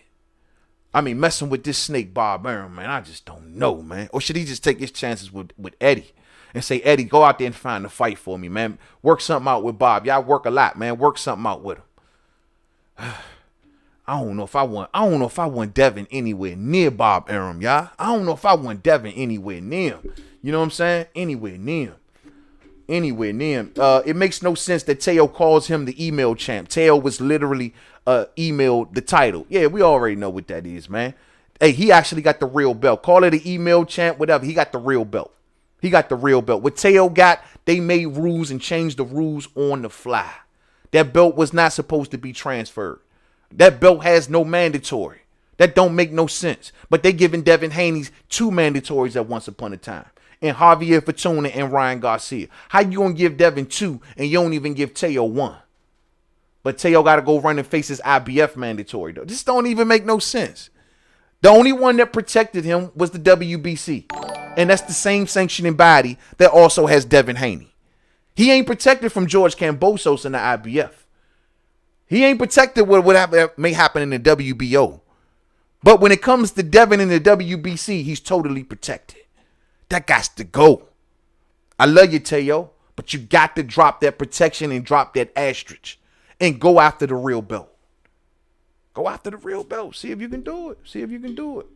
I mean, messing with this snake Bob Arum, man, I just don't know, man. Or should he just take his chances with Eddie and say, Eddie, go out there and find a fight for me, man. Work something out with Bob. Y'all work a lot, man. Work something out with him. I don't know if I want Devin anywhere near Bob Arum, y'all. I don't know if I want Devin anywhere near him. You know what I'm saying? Anywhere near him. It makes no sense that Teo calls him the email champ. Teo was literally emailed the title. Yeah, we already know what that is, man. Hey, he actually got the real belt. Call it an email champ, whatever. He got the real belt. What Teo got, they made rules and changed the rules on the fly. That belt was not supposed to be transferred. That belt has no mandatory. That don't make no sense. But they giving Devin Haney's 2 mandatories at once upon a time. And Javier Fortuna and Ryan Garcia. How you gonna give Devin 2 and you don't even give Teo 1? But Teo gotta go run and face his IBF mandatory though. This don't even make no sense. The only one that protected him was the WBC. And that's the same sanctioning body that also has Devin Haney. He ain't protected from George Kambosos in the IBF. He ain't protected what may happen in the WBO. But when it comes to Devin in the WBC, he's totally protected. That got to go. I love you, Teo, but you got to drop that protection and drop that asterisk and go after the real belt. Go after the real belt. See if you can do it.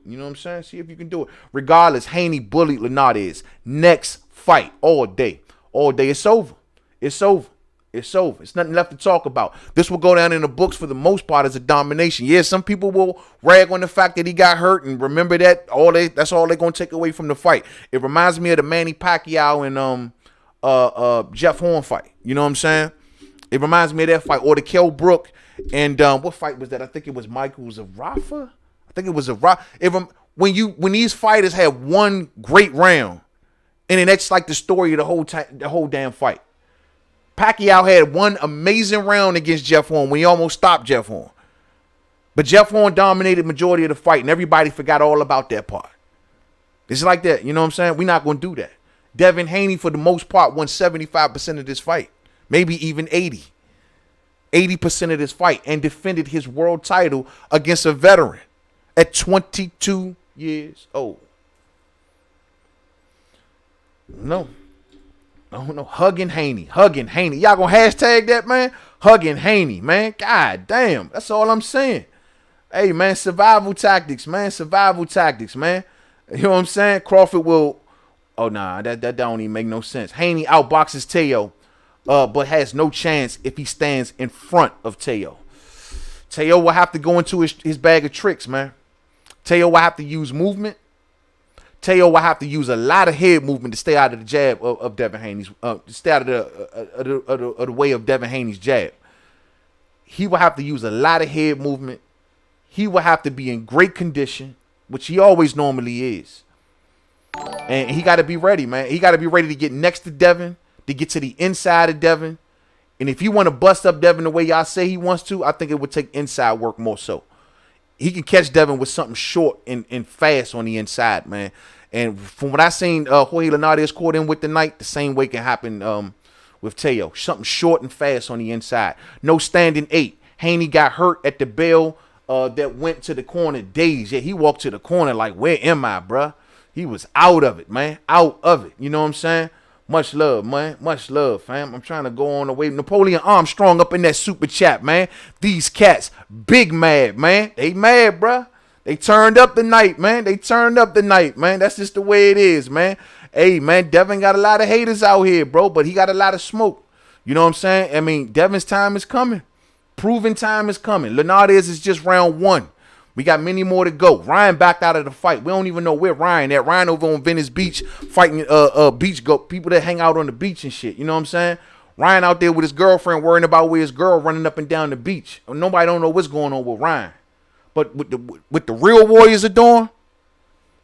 You know what I'm saying? See if you can do it. Regardless, Haney bullied Linares. Next fight all day. It's over. It's nothing left to talk about. This will go down in the books for the most part as a domination. Yeah, some people will rag on the fact that he got hurt, and remember that that's all they're gonna take away from the fight. It reminds me of the Manny Pacquiao and Jeff Horn fight. You know what I'm saying? It reminds me of that fight, or the Kell Brook and what fight was that? I think it was Michael Zarafa. when these fighters have one great round, and then that's like the story of the whole damn fight. Pacquiao had one amazing round against Jeff Horn when he almost stopped Jeff Horn. But Jeff Horn dominated majority of the fight, and everybody forgot all about that part. It's like that, you know what I'm saying? We're not going to do that. Devin Haney, for the most part, won 75% of this fight, maybe even 80. 80% of this fight, and defended his world title against a veteran at 22 years old. No. Hugging Haney. Y'all gonna hashtag that, man? Hugging Haney, man. God damn. That's all I'm saying. Hey, man, survival tactics, man. You know what I'm saying? Crawford will. Oh, nah, that don't even make no sense. Haney outboxes Teo, but has no chance if he stands in front of Teo. Teo will have to go into his bag of tricks, man. Teo will have to use movement. Teo will have to use a lot of head movement to stay out of the jab of Devin Haney's, to stay out of the way of Devin Haney's jab. He will have to use a lot of head movement. He will have to be in great condition, which he always normally is. And he got to be ready, man. He got to be ready to get next to Devin, to get to the inside of Devin. And if you want to bust up Devin the way y'all say he wants to, I think it would take inside work more so. He can catch Devin with something short and fast on the inside, man. And from what I seen Jorge Linares caught in with tonight, the same way can happen with Teo. Something short and fast on the inside. No standing 8. Haney got hurt at the bell that went to the corner days. Yeah, he walked to the corner like, where am I, bruh? He was out of it, man. Out of it. You know what I'm saying? Much love, man. Much love, fam. I'm trying to go on the way. Napoleon Armstrong up in that super chat, man. These cats, big mad, man. They mad, bruh. They turned up the night, man. That's just the way it is, man. Hey, man, Devin got a lot of haters out here, bro, but he got a lot of smoke. You know what I'm saying? I mean, Devin's time is coming. Proven time is coming. Linares is just round 1. We got many more to go. Ryan backed out of the fight. We don't even know where Ryan at. Ryan over on Venice Beach fighting people that hang out on the beach and shit. You know what I'm saying? Ryan out there with his girlfriend worrying about where his girl running up and down the beach. Nobody don't know what's going on with Ryan. But with the real Warriors are doing,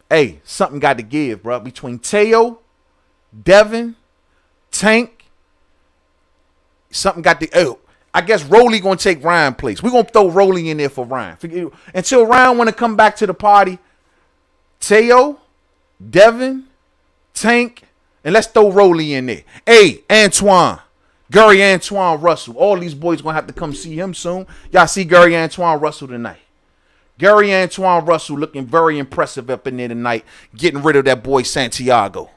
hey, something got to give, bro. Between Teo, Devin, Tank, something got to. Oh, I guess Rolly gonna take Ryan's place. We're gonna throw Rolly in there for Ryan. Until Ryan wanna come back to the party. Teo, Devin, Tank, and let's throw Rolly in there. Hey, Antoine, Gary Antoine Russell. All these boys gonna have to come see him soon. Y'all see Gary Antoine Russell tonight. Gary Antoine Russell looking very impressive up in there tonight, getting rid of that boy Santiago.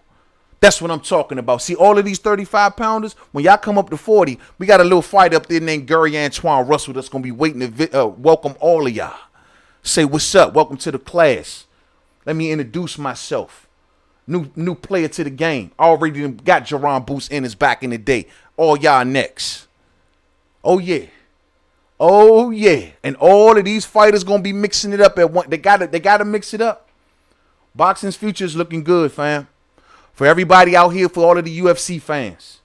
That's what I'm talking about. See, all of these 35-pounders, when y'all come up to 40, we got a little fight up there named Gary Antoine Russell that's going to be waiting to welcome all of y'all. Say, what's up? Welcome to the class. Let me introduce myself. New player to the game. Already got Jerron Boots in his back in the day. All y'all next. Oh, yeah. Oh, yeah. And all of these fighters going to be mixing it up at one. They gotta mix it up. Boxing's future is looking good, fam. For everybody out here, for all of the UFC fans,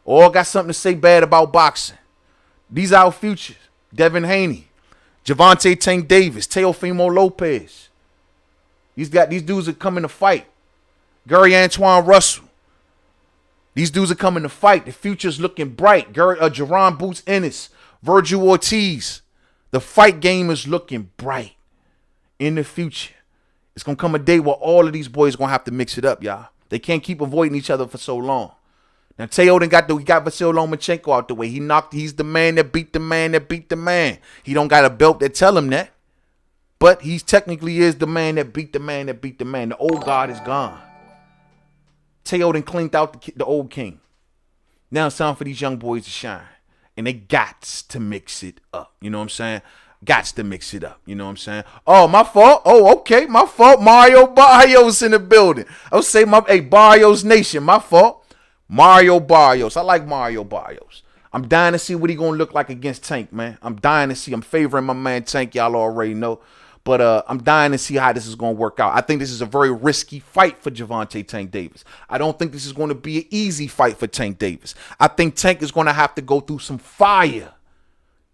all got something to say bad about boxing. These our futures. Devin Haney, Gervonta Tank Davis, Teofimo Lopez. These dudes are coming to fight. Gary Antoine Russell. These dudes are coming to fight. The future's looking bright. Jerron Boots Ennis, Virgil Ortiz. The fight game is looking bright in the future. It's going to come a day where all of these boys are going to have to mix it up, y'all. They can't keep avoiding each other for so long. Now, Teo got Vasil Lomachenko out the way. He's the man that beat the man that beat the man. He don't got a belt that tell him that. But he technically is the man that beat the man that beat the man. The old god is gone. Teo cleaned out the old king. Now it's time for these young boys to shine. And they got to mix it up. You know what I'm saying? Gots to mix it up. You know what I'm saying? Oh, my fault. Oh, okay. My fault. Mario Barrios in the building. I'll say Barrios Nation. My fault. Mario Barrios. I like Mario Barrios. I'm dying to see what he going to look like against Tank, man. I'm dying to see. I'm favoring my man Tank. Y'all already know. But I'm dying to see how this is going to work out. I think this is a very risky fight for Gervonta Tank Davis. I don't think this is going to be an easy fight for Tank Davis. I think Tank is going to have to go through some fire.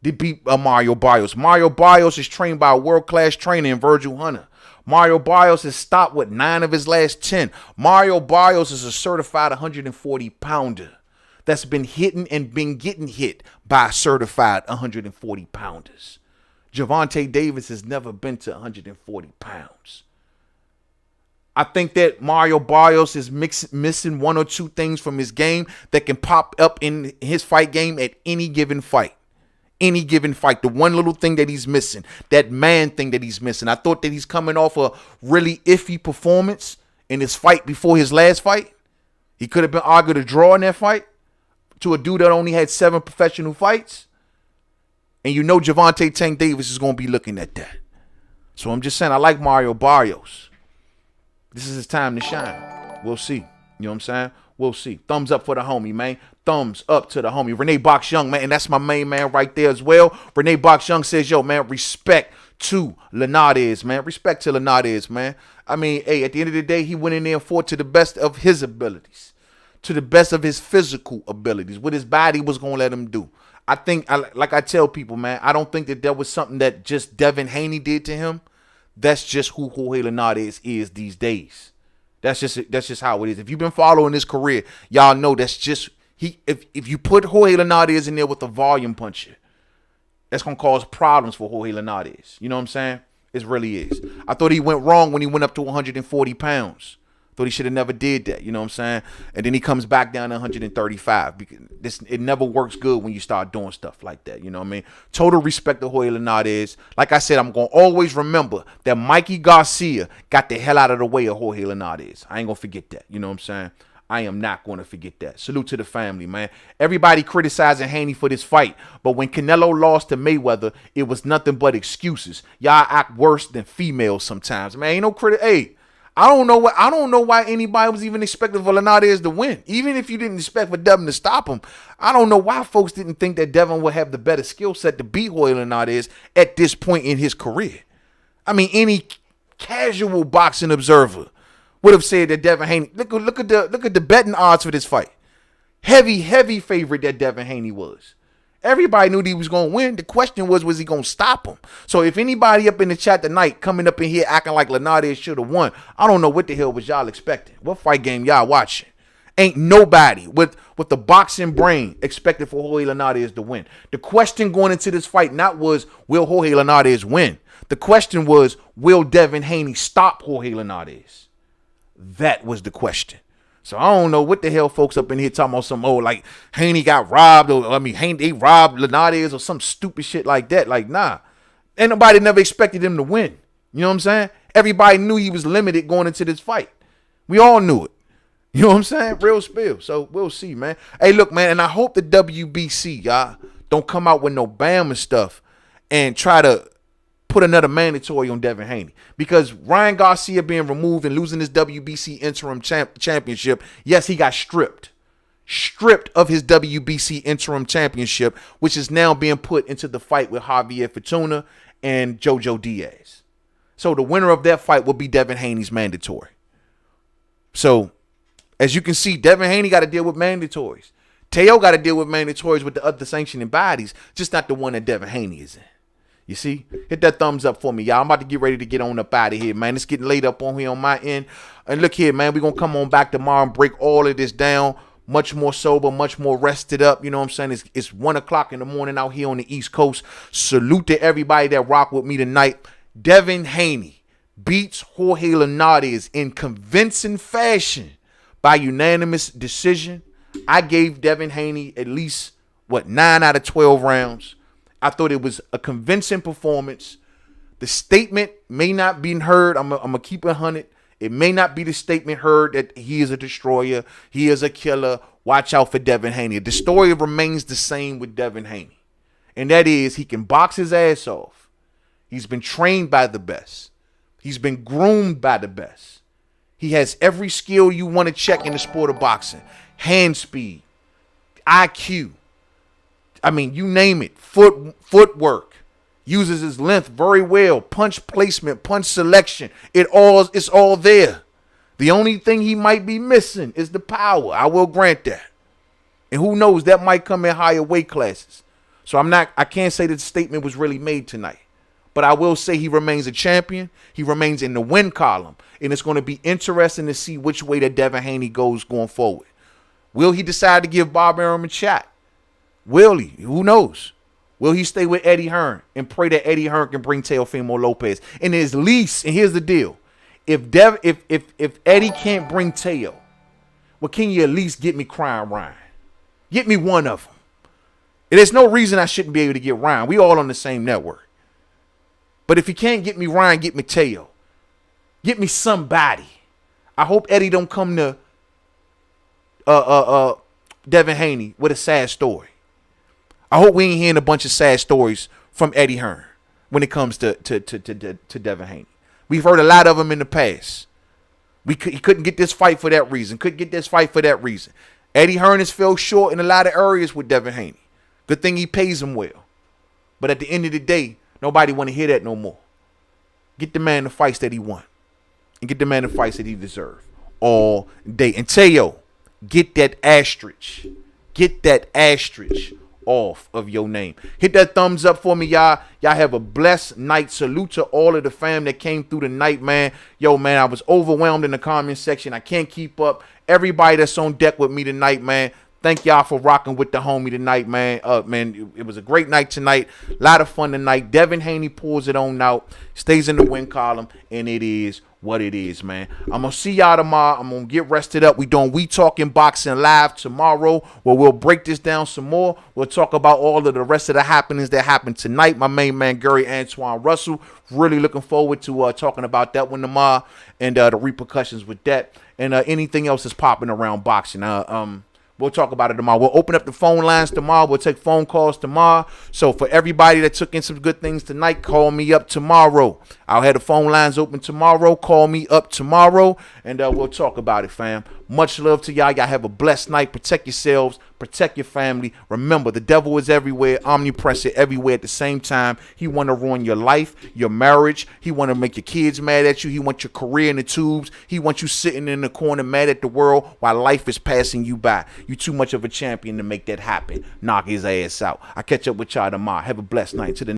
to beat Mario Barrios. Mario Barrios is trained by a world-class trainer in Virgil Hunter. Mario Barrios has stopped with 9 of his last 10. Mario Barrios is a certified 140-pounder that's been hitting and been getting hit by certified 140-pounders. Gervonta Davis has never been to 140 pounds. I think that Mario Barrios is missing 1 or 2 things from his game that can pop up in his fight game at any given fight. Any given fight. The one little thing that he's missing, that man thing that he's missing. I thought that he's coming off a really iffy performance in his fight before his last fight. He could have been argued a draw in that fight to a dude that only had 7 professional fights. And you know Gervonta Tank Davis is going to be looking at that. So I'm just saying, I like Mario Barrios. This is his time to shine. We'll see. You know what I'm saying? We'll see. Thumbs up for the homie, man. Thumbs up to the homie. Renee Box Young, man. And that's my main man right there as well. Renee Box Young says, yo, man, respect to Linares, man. Respect to Linares, man. I mean, hey, at the end of the day, he went in there and fought to the best of his abilities. To the best of his physical abilities. What his body was going to let him do. I think, like I tell people, man, I don't think that there was something that just Devin Haney did to him. That's just who Jorge Linares is these days. That's just how it is. If you've been following his career, y'all know that's just if you put Jorge Linares in there with a volume puncher, that's gonna cause problems for Jorge Linares. You know what I'm saying? It really is. I thought he went wrong when he went up to 140 pounds. Thought he should have never did that, you know what I'm saying? And then he comes back down to 135. Because it never works good when you start doing stuff like that, you know what I mean? Total respect to Jorge Linares. Like I said, I'm going to always remember that Mikey Garcia got the hell out of the way of Jorge Linares. I ain't going to forget that, you know what I'm saying? I am not going to forget that. Salute to the family, man. Everybody criticizing Haney for this fight, but when Canelo lost to Mayweather, it was nothing but excuses. Y'all act worse than females sometimes, man. Ain't no critic. Hey, I don't know why anybody was even expecting for Linares to win. Even if you didn't expect for Devin to stop him, I don't know why folks didn't think that Devin would have the better skill set to beat Jorge Linares at this point in his career. I mean, any casual boxing observer would have said that Devin Haney. Look at the betting odds for this fight. Heavy favorite that Devin Haney was. Everybody knew that he was going to win. The question was he going to stop him? So if anybody up in the chat tonight coming up in here acting like Linares should have won, I don't know what the hell was y'all expecting. What fight game y'all watching? Ain't nobody with the boxing brain expected for Jorge Linares to win. The question going into this fight was, will Jorge Linares win? The question was, will Devin Haney stop Jorge Linares? That was the question. So I don't know what the hell folks up in here talking about some like Haney got robbed Haney they robbed Linares or some stupid shit like that. Like, nah. Ain't nobody never expected him to win. You know what I'm saying? Everybody knew he was limited going into this fight. We all knew it. You know what I'm saying? Real spill. So we'll see, man. Hey, look, man, and I hope the WBC, y'all, don't come out with no Bama stuff and try to put another mandatory on Devin Haney, because Ryan Garcia being removed and losing his WBC interim championship, yes, he got stripped of his WBC interim championship, which is now being put into the fight with Javier Fortuna and Jojo Diaz. So the winner of that fight will be Devin Haney's mandatory. So as you can see, Devin Haney got to deal with mandatories. Teo got to deal with mandatories with the other sanctioning bodies, just not the one that Devin Haney is in. You see? Hit that thumbs up for me, y'all. I'm about to get ready to get on up out of here, man. It's getting late up on here on my end. And look here, man. We're going to come on back tomorrow and break all of this down. Much more sober, much more rested up. You know what I'm saying? It's 1 o'clock in the morning out here on the East Coast. Salute to everybody that rock with me tonight. Devin Haney beats Jorge Linares in convincing fashion by unanimous decision. I gave Devin Haney at least, 9 out of 12 rounds. I thought it was a convincing performance. The statement may not be heard. I'm going to keep it 100. It may not be the statement heard that he is a destroyer. He is a killer. Watch out for Devin Haney. The story remains the same with Devin Haney. And that is, he can box his ass off. He's been trained by the best. He's been groomed by the best. He has every skill you want to check in the sport of boxing. Hand speed, IQ. I mean, you name it. Footwork. Uses his length very well. Punch placement, punch selection. It's all there. The only thing he might be missing is the power. I will grant that. And who knows, that might come in higher weight classes. So I can't say that the statement was really made tonight. But I will say he remains a champion. He remains in the win column. And it's going to be interesting to see which way that Devin Haney goes going forward. Will he decide to give Bob Arum a shot? Will he? Who knows? Will he stay with Eddie Hearn and pray that Eddie Hearn can bring Teofimo Lopez? And at least, and here's the deal. If Eddie can't bring Teo, well, can you at least get me Crying Ryan? Get me one of them. And there's no reason I shouldn't be able to get Ryan. We all on the same network. But if you can't get me Ryan, get me Teo. Get me somebody. I hope Eddie don't come to Devin Haney with a sad story. I hope we ain't hearing a bunch of sad stories from Eddie Hearn when it comes to Devin Haney. We've heard a lot of them in the past. He couldn't get this fight for that reason. Couldn't get this fight for that reason. Eddie Hearn has fell short in a lot of areas with Devin Haney. Good thing he pays him well. But at the end of the day, nobody want to hear that no more. Get the man the fights that he won. And get the man the fights that he deserved. All day. And Teo, get that asterisk. Get that asterisk off of your name. Hit that thumbs up for me, y'all. Y'all have a blessed night. Salute to all of the fam that came through the night, man. Yo, man, I was overwhelmed in the comment section. I can't keep up. Everybody that's on deck with me tonight, man. Thank y'all for rocking with the homie tonight, man. Man, it was a great night tonight. A lot of fun tonight. Devin Haney pulls it on out, stays in the win column, and it is what it is, man. I'm going to see y'all tomorrow. I'm going to get rested up. We Talking Boxing live tomorrow, where we'll break this down some more. We'll talk about all of the rest of the happenings that happened tonight. My main man, Gary Antoine Russell. Really looking forward to talking about that one tomorrow and the repercussions with that and anything else that's popping around boxing. We'll talk about it tomorrow. We'll open up the phone lines tomorrow. We'll take phone calls tomorrow. So for everybody that took in some good things tonight, call me up tomorrow. I'll have the phone lines open tomorrow. Call me up tomorrow, and we'll talk about it, fam. Much love to y'all. Y'all have a blessed night. Protect yourselves. Protect your family. Remember, the devil is everywhere, omnipresent, everywhere at the same time. He want to ruin your life, your marriage. He want to make your kids mad at you. He wants your career in the tubes. He wants you sitting in the corner mad at the world while life is passing you by. You too much of a champion to make that happen. Knock his ass out. I'll catch up with y'all tomorrow. Have a blessed night. To the